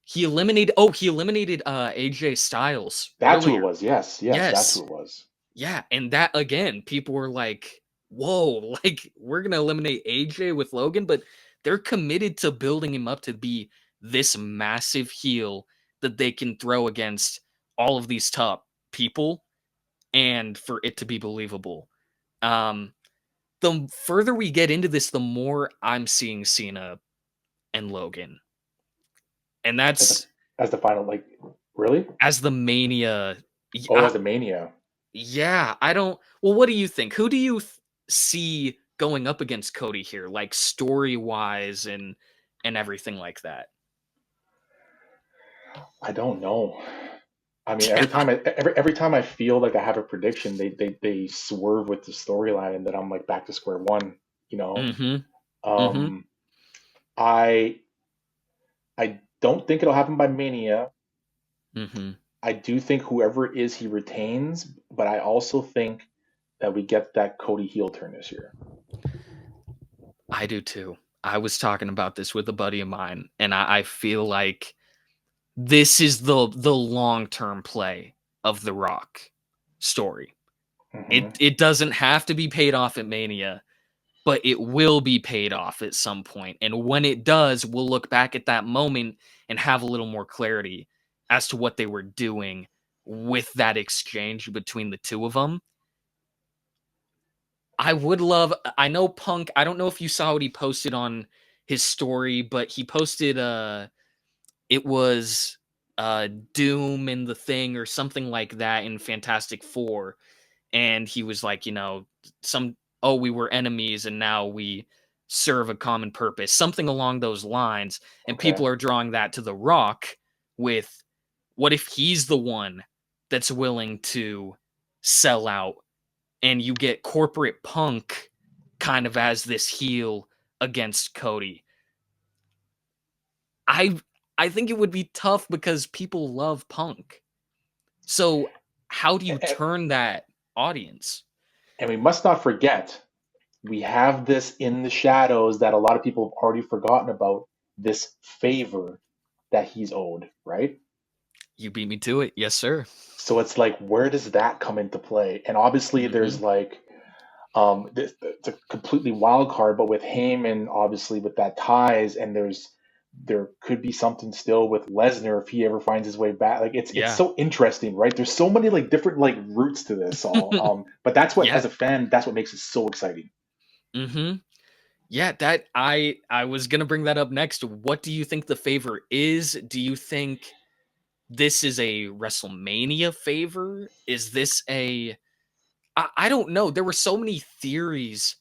He eliminated AJ Styles That's who it earlier. was. Yes, yes, that's who Yes. it was. Yeah, and that again, people were like, "Whoa, like we're going to eliminate AJ with Logan," but they're committed to building him up to be this massive heel that they can throw against all of these top people and for it to be believable. Um the further we get into this, the more I'm seeing Cena and Logan. And As the that's as the final, like, really? as the Mania. Oh, as the Mania. Yeah, I don't. Well, what do you think? Who do you see going up against Cody here, like story wise and everything like that? I don't know. I mean, Yeah. every time I feel like I have a prediction, they swerve with the storyline, and then I'm like back to square one. You know, Mm-hmm. Mm-hmm. um, I I don't think it'll happen by Mania. Mm-hmm. I do think whoever it is he retains, but I also think that we get that Cody heel turn this year. I do too. I was talking about this with a buddy of mine, and I feel like this is the long term play of the Rock story. Hmm. It doesn't have to be paid off at Mania, but it will be paid off at some point. And when it does, we'll look back at that moment and have a little more clarity as to what they were doing with that exchange between the two of them. I would love, I know Punk, I don't know if you saw what he posted on his story, but he posted it was Doom and the Thing or something like that in Fantastic Four, and he was like, some we were enemies and now we serve a common purpose, something along those lines. And Okay. people are drawing that to The Rock with, what if he's the one that's willing to sell out, and you get corporate Punk kind of as this heel against Cody. I I think it would be tough because people love Punk. So how do you And, turn that audience? and we must not forget, we have this in the shadows that a lot of people have already forgotten about, this favor that he's owed, right? You beat me to it. Yes, sir. So it's like, where does that come into play? And obviously, Mhm. there's like, it's a completely wild card, but with Heyman, obviously with that ties, and there could be something still with Lesnar if he ever finds his way back. Like it's Yeah. so interesting, right? There's so many like different like roots to this all. But that's what, Yeah. as a fan, that's what makes it so exciting. Mhm. Yeah, that I was gonna bring that up next. What do you think the favor is? Do you think this is a WrestleMania favor? Is this a I don't know. There were so many theories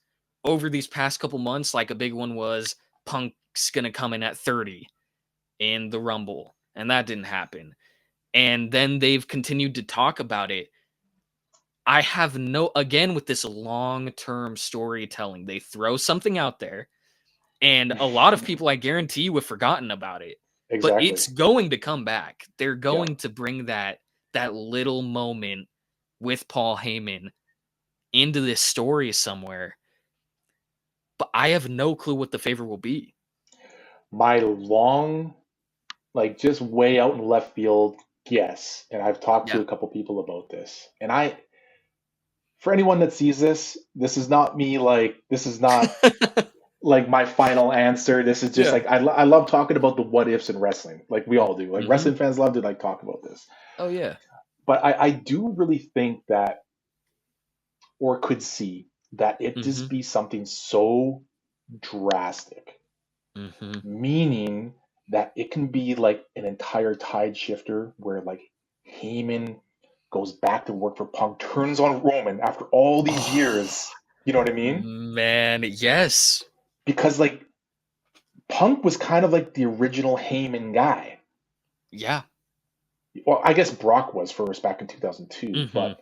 over these past couple months. Like a big one was Punk's gonna come in at 30 in the Rumble, and that didn't happen. And then they've continued to talk about it. I have no, again, with this long-term storytelling, they throw something out there, and a lot of people, I guarantee you, have forgotten about it. But Exactly. it's going to come back. They're Yeah. going to bring that little moment with Paul Heyman into this story somewhere. But I have no clue what the favor will be. My long, like just way out in left field guess, and I've talked to Yeah. a couple people about this, and for anyone that sees this, this is not me, like this is not like my final answer. This is just Yeah. like I love talking about the what ifs in wrestling, like we all do. Like Mhm. wrestling fans love to like talk about this. Oh, yeah. But I do really think that, or could see that it just Mhm. be something so drastic, Mhm. meaning that it can be like an entire tide shifter where like Heyman goes back to work for Punk, turns on Roman after all these Oh, years. You know what I mean? man, yes. Because like Punk was kind of like the original Heyman guy. Yeah. Well, I guess Brock was first back in 2002, Mhm.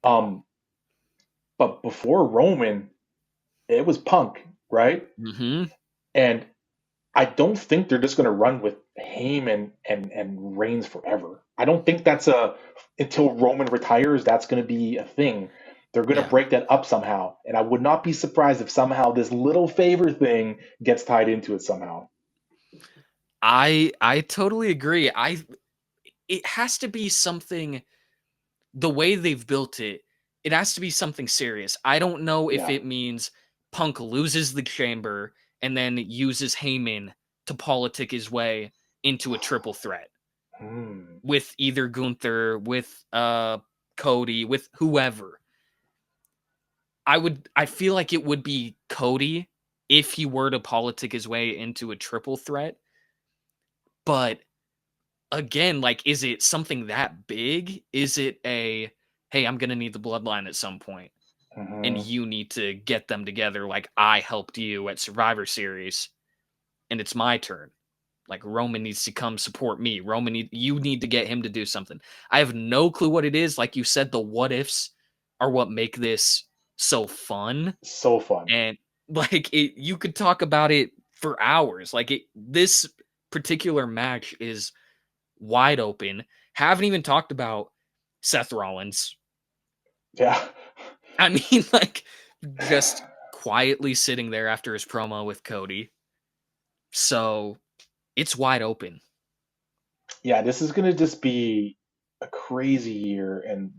um, but before Roman, it was Punk, right? Mhm. And I don't think they're just going to run with Heyman and Reigns forever. I don't think that's a until Roman retires. That's going to be a thing. They're going to Yeah. break that up somehow, and I would not be surprised if somehow this little favor thing gets tied into it somehow. I totally agree. It has to be something, the way they've built it, it has to be something serious. I don't know if Yeah. it means Punk loses the chamber and then uses Heyman to politic his way into a triple threat Hmm. with either Gunther, with Cody, with whoever. I feel like it would be Cody if he were to politic his way into a triple threat. But again, like, is it something that big? Is it a, hey, I'm gonna need the bloodline at some point, and Hmm. you need to get them together like I helped you at Survivor Series, and it's my turn. Like Roman needs to come support me. You need to get him to do something. I have no clue what it is. Like you said, the what ifs are what make this so fun. So fun. And like you could talk about it for hours. This particular match is wide open. Haven't even talked about Seth Rollins. Yeah. I mean, like, just quietly sitting there after his promo with Cody. So it's wide open. Yeah, this is gonna just be a crazy year, and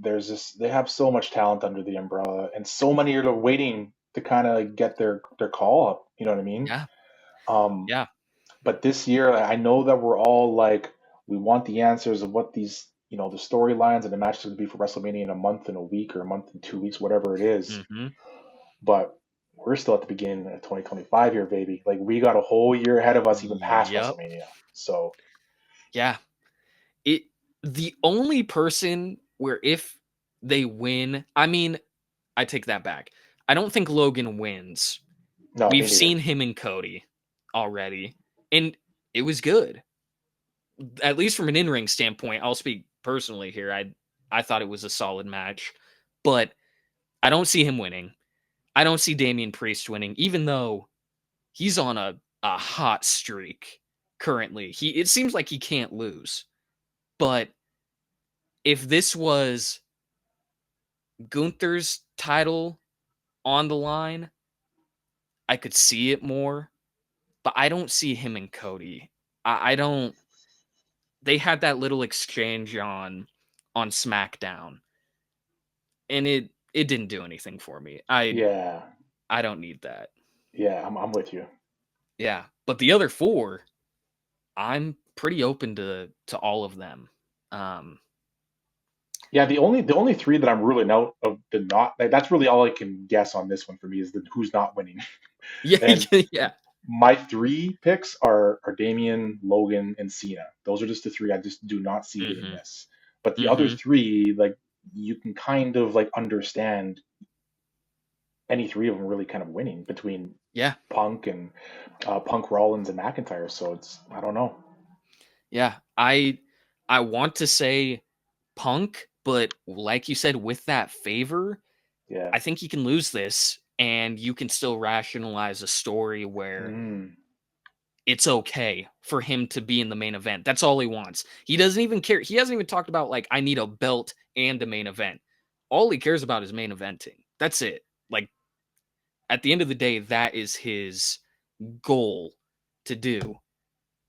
they have so much talent under the umbrella, and so many are waiting to kind of get their call up. You know what I mean? Yeah. Um, Yeah. but this year, I know that we're all like, we want the answers of what these, the storylines and the matches are going to be for WrestleMania in a month and a week or a month and 2 weeks, whatever it is. Mm-hmm. But we're still at the beginning of 2025 here, baby. Like we got a whole year ahead of us, even past Yep. WrestleMania. So Yeah. It the only person where if they win, I mean, I take that back. I don't think Logan wins. no, me We've neither. seen him and Cody already, and it was good. At least from an in-ring standpoint, I'll speak personally here. I thought it was a solid match, but I don't see him winning. I don't see Damian Priest winning, even though he's on a hot streak currently. It seems like he can't lose. But if this was Gunther's title on the line, I could see it more. But I don't see him and Cody. I don't. They had that little exchange on SmackDown, and it didn't do anything for me. Yeah, I don't need that. yeah, I'm with you. Yeah, but the other four, I'm pretty open to all of them. Um, Yeah, the only three that I'm ruling out of the not like, that's really all I can guess on this one for me is the who's not winning. yeah, And yeah. my three picks are Damian, Logan, and Cena. Those are just the three I just do not see winning Hmm. this. But the other Hmm. three, like you can kind of like understand any three of them really kind of winning between Yeah, Punk and Punk, Rollins, and McIntyre. So it's I don't know. yeah. I want to say Punk, but like you said, with that favor, Yeah. I think you can lose this, and you can still rationalize a story where Mm, it's okay for him to be in the main event. That's all he wants. He doesn't even care. He hasn't even talked about like I need a belt and a main event. All he cares about is main eventing. That's it. Like at the end of the day, that is his goal to do.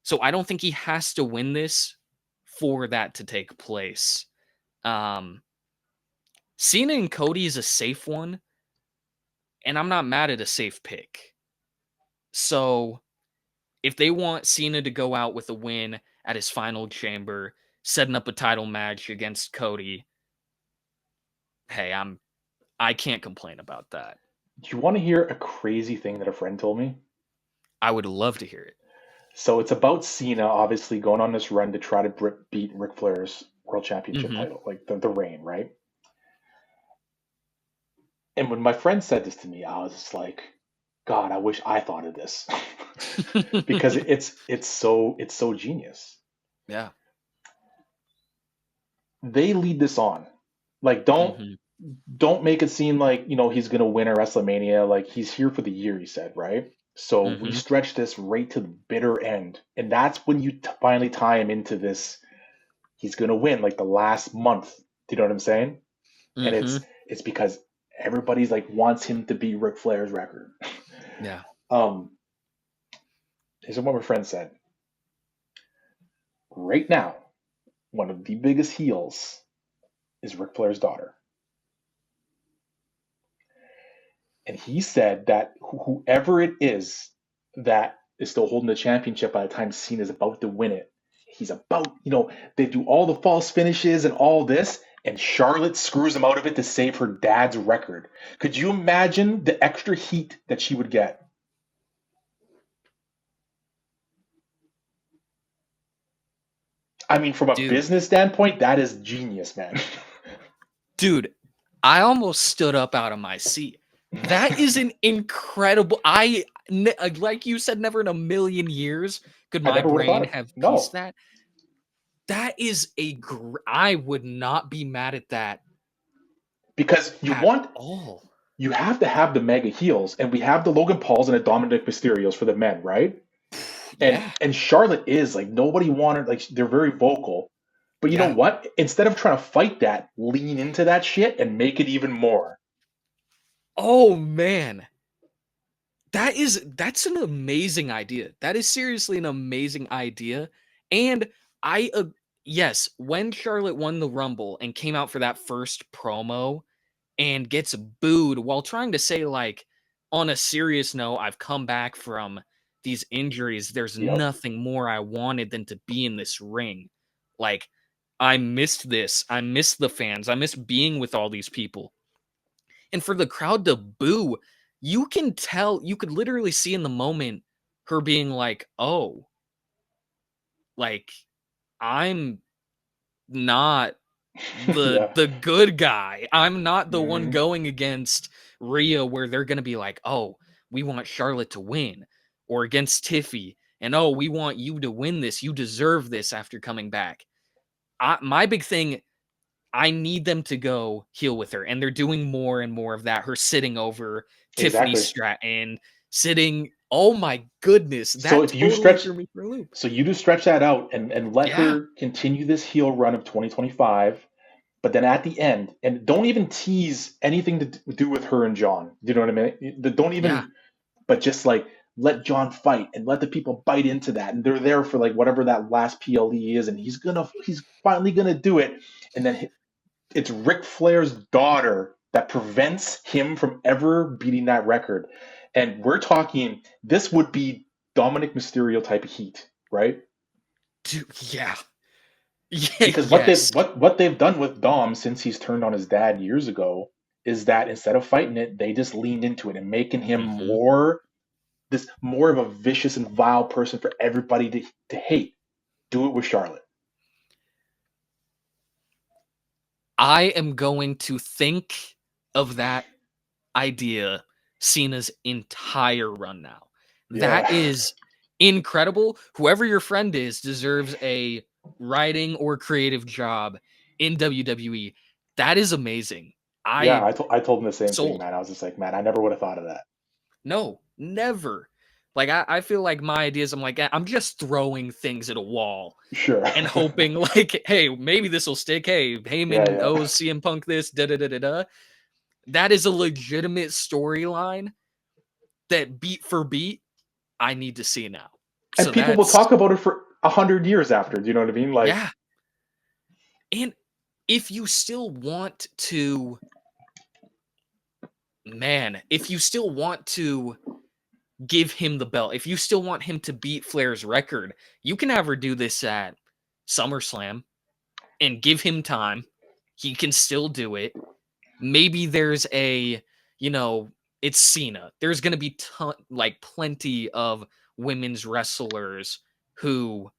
So I don't think he has to win this for that to take place. Um, Cena and Cody is a safe one, and I'm not mad at a safe pick. So if they want Cena to go out with a win at his final chamber, setting up a title match against Cody, hey, I can't complain about that. do you want to hear a crazy thing that a friend told me? I would love to hear it. So it's about Cena obviously going on this run to try to beat Ric Flair's World Championship Hmm. title, like the reign, right? And when my friend said this to me, I was just like, God, I wish I thought of this because it's so genius. Yeah. They lead this on, like Hmm. don't make it seem like he's gonna win at WrestleMania. Like he's here for the year, he said, right? So we Hmm. stretch this right to the bitter end, and that's when you finally tie him into this. He's gonna win like the last month. Do you know what I'm saying? And Hmm. it's because everybody's like wants him to beat Ric Flair's record. Yeah. um, Here's what my friend said. Right now, one of the biggest heels is Ric Flair's daughter. And he said that whoever it is that is still holding the championship by the time Cena is about to win it, he's about, they do all the false finishes and all this, and Charlotte screws him out of it to save her dad's record. Could you imagine the extra heat that she would get? I mean, from a Dude. business standpoint, that is genius, man. Dude, I almost stood up out of my seat. That is an incredible. Like you said, never in a million years could I my never would have thought brain of have pieced no, that. That is I would not be mad at that because at all. you have to have the mega heels, and we have the Logan Pauls and the Dominic Mysterios for the men, right? And Yeah. and Charlotte is like nobody wanted, like they're very vocal. But you know Yeah. what? Instead of trying to fight that, lean into that shit and make it even more. Oh man. That's an amazing idea. That is seriously an amazing idea. And I yes, when Charlotte won the Rumble and came out for that first promo and gets booed while trying to say like on a serious note, I've come back from these injuries. There's Yep. nothing more I wanted than to be in this ring. Like I missed this. I miss the fans. I miss being with all these people. And for the crowd to boo, you can tell, you could literally see in the moment her being like, "Oh, like I'm not the Yeah. the good guy. I'm not the one Hmm. going against Rhea where they're going to be like, "Oh, we want Charlotte to win," or against Tiffy, and "Oh, we want you to win this. You deserve this after coming back." My big thing, I need them to go heel with her, and they're doing more and more of that. Her sitting over Tiffany Exactly. Stratton, sitting. Oh my goodness, So that if you totally stretch, threw me for a loop. so you do stretch that out and let Yeah, her continue this heel run of 2025, but then at the end, and don't even tease anything to do with her and John. You know what I mean? Don't yeah, even, but just like let John fight and let the people bite into that, and they're there for like whatever that last PLE is, and he's finally gonna do it, and then it's Ric Flair's daughter that prevents him from ever beating that record. And we're talking, this would be Dominic Mysterio type of heat, right? dude, yeah, yeah, Because yes, what they've done with Dom since he's turned on his dad years ago is that instead of fighting it, they just leaned into it and making him hmm. more of a vicious and vile person for everybody to hate. Do it with Charlotte. I am going to think of that idea Cena's entire run now. That Yeah. is incredible. Whoever your friend is deserves a writing or creative job in WWE. That is amazing. Yeah, I I told him the same thing, sold. man. I was just like, man, I never would have thought of that. No, never. Like I feel like my ideas, I'm like, I'm just throwing things at a wall Sure. and hoping like, hey, maybe this will stick. Hey, Yeah, Heyman yeah. owes CM Punk this, da da da da da. That is a legitimate storyline that beat for beat I need to see now. And So people will that's talk about it for 100 years after. Do you know what I mean? Like, yeah. And if you still want to, man, if you still want to give him the belt, if you still want him to beat Flair's record, you can have her do this at SummerSlam and give him time. He can still do it. Maybe there's a, you know, it's Cena. There's going to be like plenty of women's wrestlers who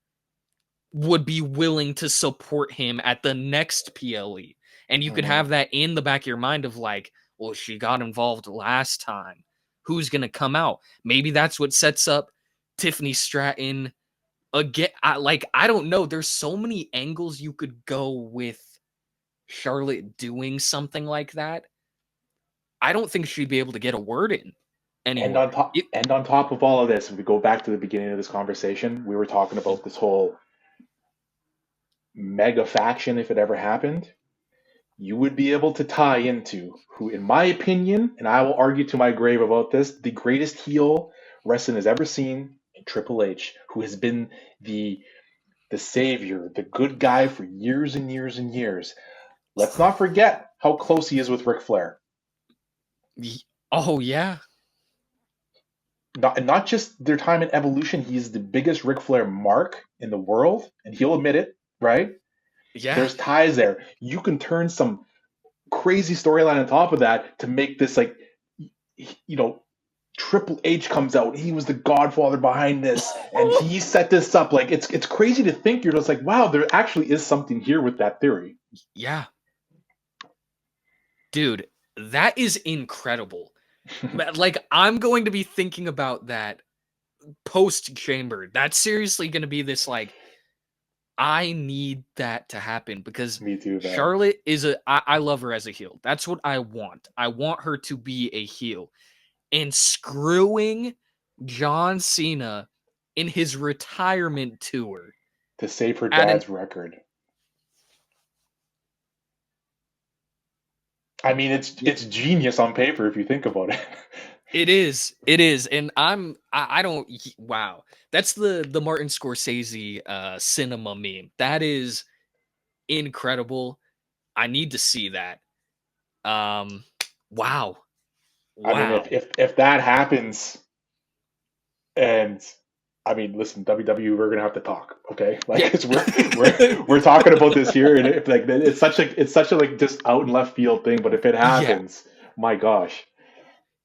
would be willing to support him at the next PLE. And you could mhm. have that in the back of your mind of like, well, she got involved last time. Who's going to come out? Maybe that's what sets up Tiffany Stratton again. I don't know. There's so many angles you could go with Charlotte doing something like that. I don't think she'd be able to get a word in anywhere. And on top of all of this, if we go back to the beginning of this conversation, we were talking about this whole mega faction if it ever happened. You would be able to tie into who, in my opinion, and I will argue to my grave about this, the greatest heel wrestling has ever seen, Triple H, who has been the the savior, the good guy for years and years and years. Let's not forget how close he is with Ric Flair. Oh yeah, Not just their time in Evolution, he's the biggest Ric Flair mark in the world, and he'll admit it, right? yeah. There's ties there. You can turn some crazy storyline on top of that to make this like, you know, Triple H comes out. He was the godfather behind this, and he set this up. Like it's crazy to think. You're just like, wow, there actually is something here with that theory. Yeah, dude, that is incredible. Like, I'm going to be thinking about that post chamber. That's seriously going to be this, like, I need that to happen because Me too, man. Charlotte is I love her as a heel. That's what I want. I want her to be a heel. And screwing John Cena in his retirement tour To save her at an dad's record. I mean, it's genius on paper if you think about it. It is. It is. And I don't wow. That's the Martin Scorsese cinema meme. That is incredible. I need to see that. Um wow. I mean, Wow. if that happens, and I mean, listen, WWE, we're gonna have to talk, okay? Like, Yeah. 'cause we're talking about this here, and if like it's such a like just out in left field thing, but if it Yeah. happens, my gosh,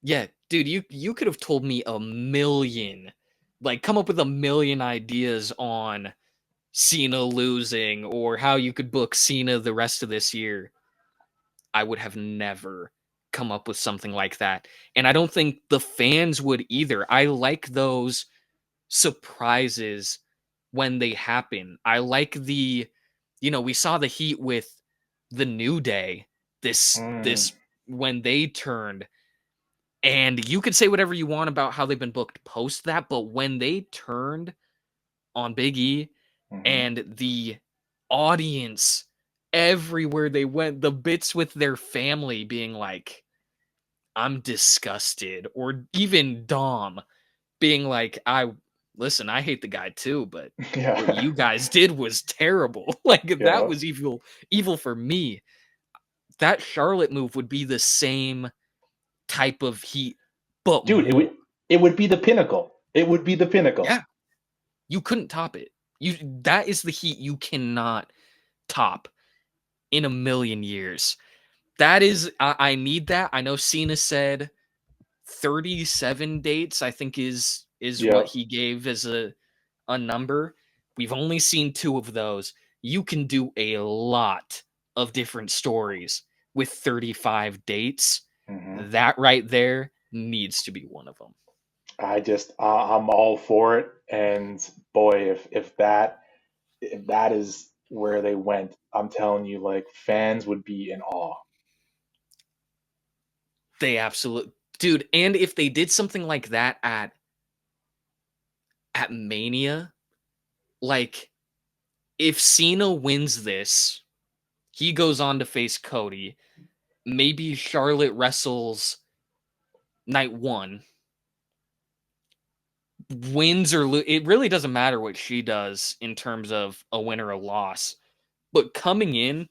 Yeah, dude, you could have told me a million, like come up with a million ideas on Cena losing or how you could book Cena the rest of this year. I would have never come up with something like that. And I don't think the fans would either. I like those surprises when they happen. I like we saw the heat with the New Day mm, this when they turned. And you could say whatever you want about how they've been booked post that, but when they turned on Big E hmm and the audience everywhere they went, the bits with their family being like, I'm disgusted, or even Dom being like, I hate the guy too, but what yeah, you guys did was terrible. Like that yeah, was evil for me. That Charlotte move would be the same type of heat, but dude, more. it would be the pinnacle. It would be the pinnacle. Yeah. You couldn't top it. That is the heat you cannot top in a million years. That is I need that. I know Cena said 37 dates, I think is Yeah. what he gave as a number. We've only seen 2 of those. You can do a lot of different stories with 35 dates. hmm That right there needs to be one of them. I'm all for it, and boy, if that is where they went, I'm telling you, like fans would be in awe. They absolutely dude, and if they did something like that at Mania, like if Cena wins this, he goes on to face Cody. Maybe Charlotte wrestles night 1, wins or it really doesn't matter what she does in terms of a win or a loss. But coming in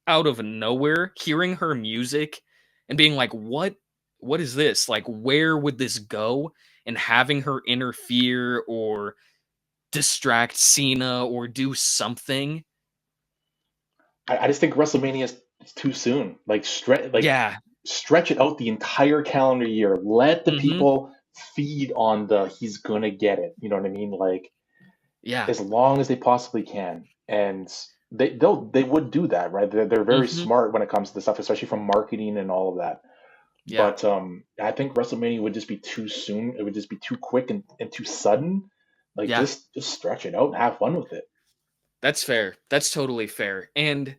out of nowhere, hearing her music and being like, what is this? Like where would this go? And having her interfere or distract Cena or do something. I just think WrestleMania is too soon. Yeah. Stretch it out the entire calendar year. Let the Mhm. people feed on the he's gonna get it. You know what I mean? Like Yeah. as long as they possibly can, and they would do that, right? They're very Mhm. smart when it comes to the stuff, especially from marketing and all of that. Yeah. But I think WrestleMania would just be too soon. It would just be too quick and too sudden. Like Yeah. just stretch it out and have fun with it. That's fair. That's totally fair. And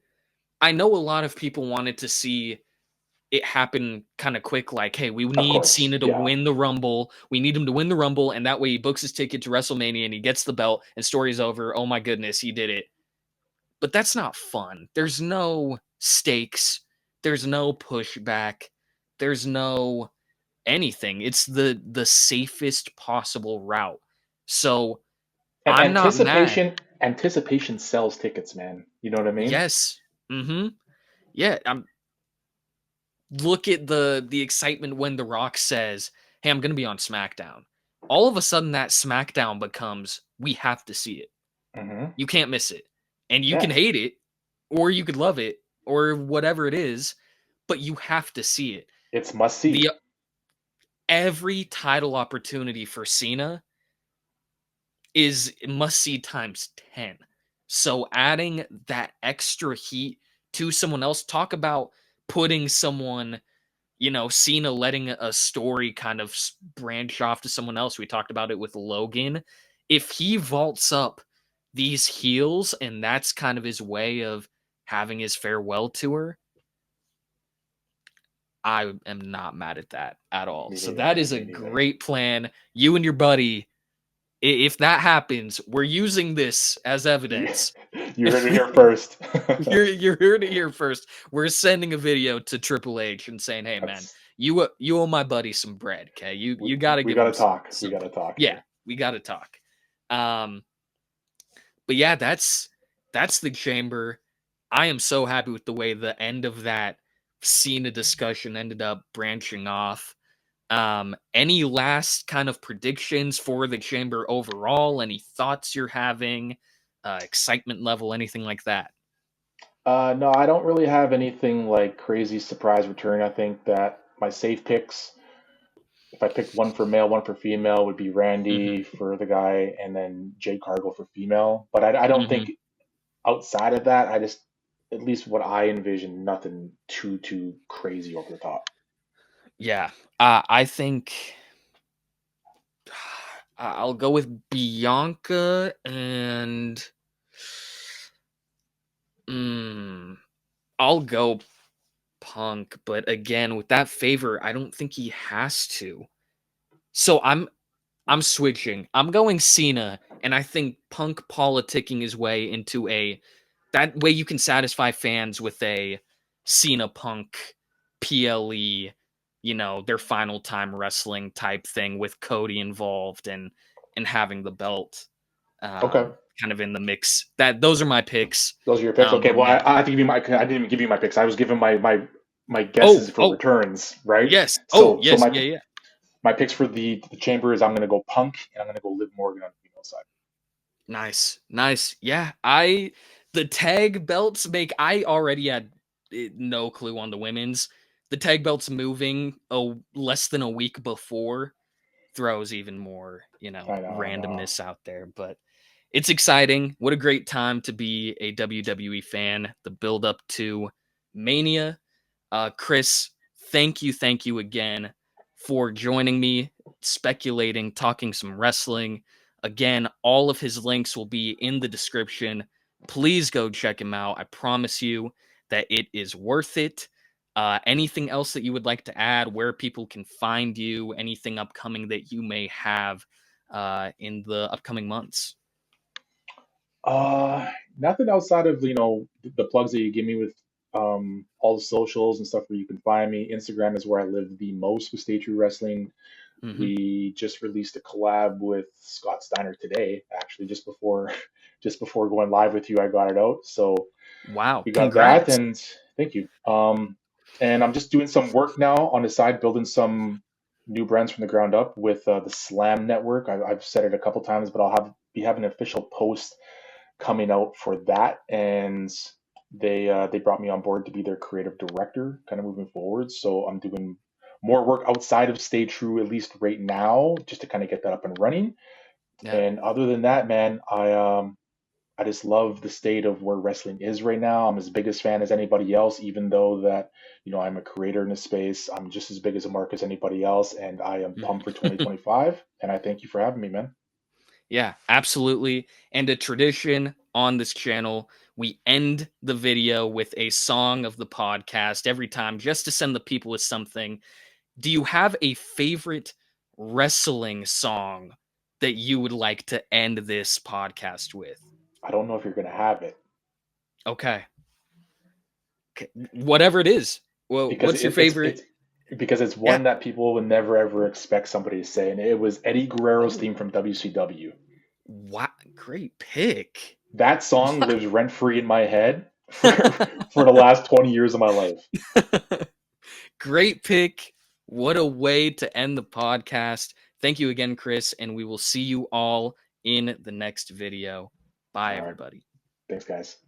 I know a lot of people wanted to see it happen kind of quick like, hey, we Of need course, Cena to yeah. win the Rumble. We need him to win the Rumble and that way he books his ticket to WrestleMania and he gets the belt and story's over. Oh my goodness, he did it. But that's not fun. There's no stakes. There's no pushback. There's no anything. It's the safest possible route. So And I'm not mad. anticipation sells tickets, man. You know what I mean? Yes. Mm-hmm. Yeah. Look at the excitement when The Rock says, "Hey, I'm gonna be on SmackDown." All of a sudden, that SmackDown becomes we have to see it. hmm You can't miss it, and you can Yeah, hate it, or you could love it, or whatever it is, but you have to see it. it's must The see. every title opportunity for Cena is must see times 10. So adding that extra heat to someone else, talk about putting someone, Cena letting a story kind of branch off to someone else. We talked about it with Logan. If he vaults up these heels and that's kind of his way of having his farewell tour, I am not mad at that at all. Me So neither, that is man. a Me neither. great plan. You and your buddy If that happens, we're using this as evidence. You heard it here first. You're heard it here first. We're sending a video to Triple H and saying, "Hey, man, That's you owe my buddy some bread. Okay, you got to we give gotta him talk. We gotta something. talk Yeah, here. we got to talk." Um, but yeah, that's the chamber. I am so happy with the way the end of that Cena discussion ended up branching off. Any last kind of predictions for the chamber overall? Any thoughts you're having? Excitement level, anything like that? No, I don't really have anything like crazy surprise return. I think that my safe picks, if I picked one for male, one for female, would be Hmm. Randy for the guy, and then Jade Cargill for female. But I don't Hmm. think outside of that, I just, at least what I envision, nothing too crazy over the top. Yeah, I think I'll go with Bianca and mm, I'll go Punk. But again, with that favor, I don't think he has to. So I'm switching. I'm going Cena, and I think Punk politicking his way into a that way you can satisfy fans with a Cena Punk PLE, their final time wrestling type thing with Cody involved and having the belt Okay, kind of in the mix. Those are my picks. those are your picks. Okay, But well, man, I have to give you my. I didn't even give you my picks. I was giving my guesses oh, for oh, returns, right? yes, oh, So yes, yeah, yeah. my picks for the chamber is I'm gonna go Punk and I'm gonna go Liv Morgan on the female side. Nice, nice. Yeah, the tag belts make I already had no clue on the women's. The tag belts moving less than a week before throws even more, I know, I know. randomness out there. But it's exciting. What a great time to be a WWE fan. The build up to Mania. Chris, thank you again for joining me, speculating, talking some wrestling. Again, all of his links will be in the description. Please go check him out. I promise you that it is worth it. Anything else that you would like to add, where people can find you, anything upcoming that you may have in the upcoming months? Uh, Nothing outside of the plugs that you give me with all the socials and stuff where you can find me. Instagram is where I live the most with Stay True Wrestling. Hmm. We just released a collab with Scott Steiner today, actually, just before just before going live with you, I got it out. So Wow, we got that, congrats. and thank you. And I'm just doing some work now on the side, building some new brands from the ground up with the Slam Network. I've said it a couple times, but be having an official post coming out for that, and they brought me on board to be their creative director, kind of moving forward. So I'm doing more work outside of Stay True, at least right now, just to kind of get that up and running. Yeah. And other than that, man, I just love the state of where wrestling is right now. I'm as big a fan as anybody else, even though that I'm a creator in the space. I'm just as big as a mark as anybody else, and I am pumped for 2025. And I thank you for having me, man. Yeah, absolutely. And a tradition on this channel, we end the video with a song of the podcast every time just to send the people with something. Do you have a favorite wrestling song that you would like to end this podcast with? I don't know if you're gonna have it Okay. Whatever it is. Well, because what's your favorite? it's Yeah. one that people would never ever expect somebody to say, and it was Eddie Guerrero's Oh, theme from WCW. wow. Great pick. That song lives rent free in my head for the last 20 years of my life. Great pick. What a way to end the podcast. Thank you again, Chris, and we will see you all in the next video. Bye, All right, everybody. thanks, guys.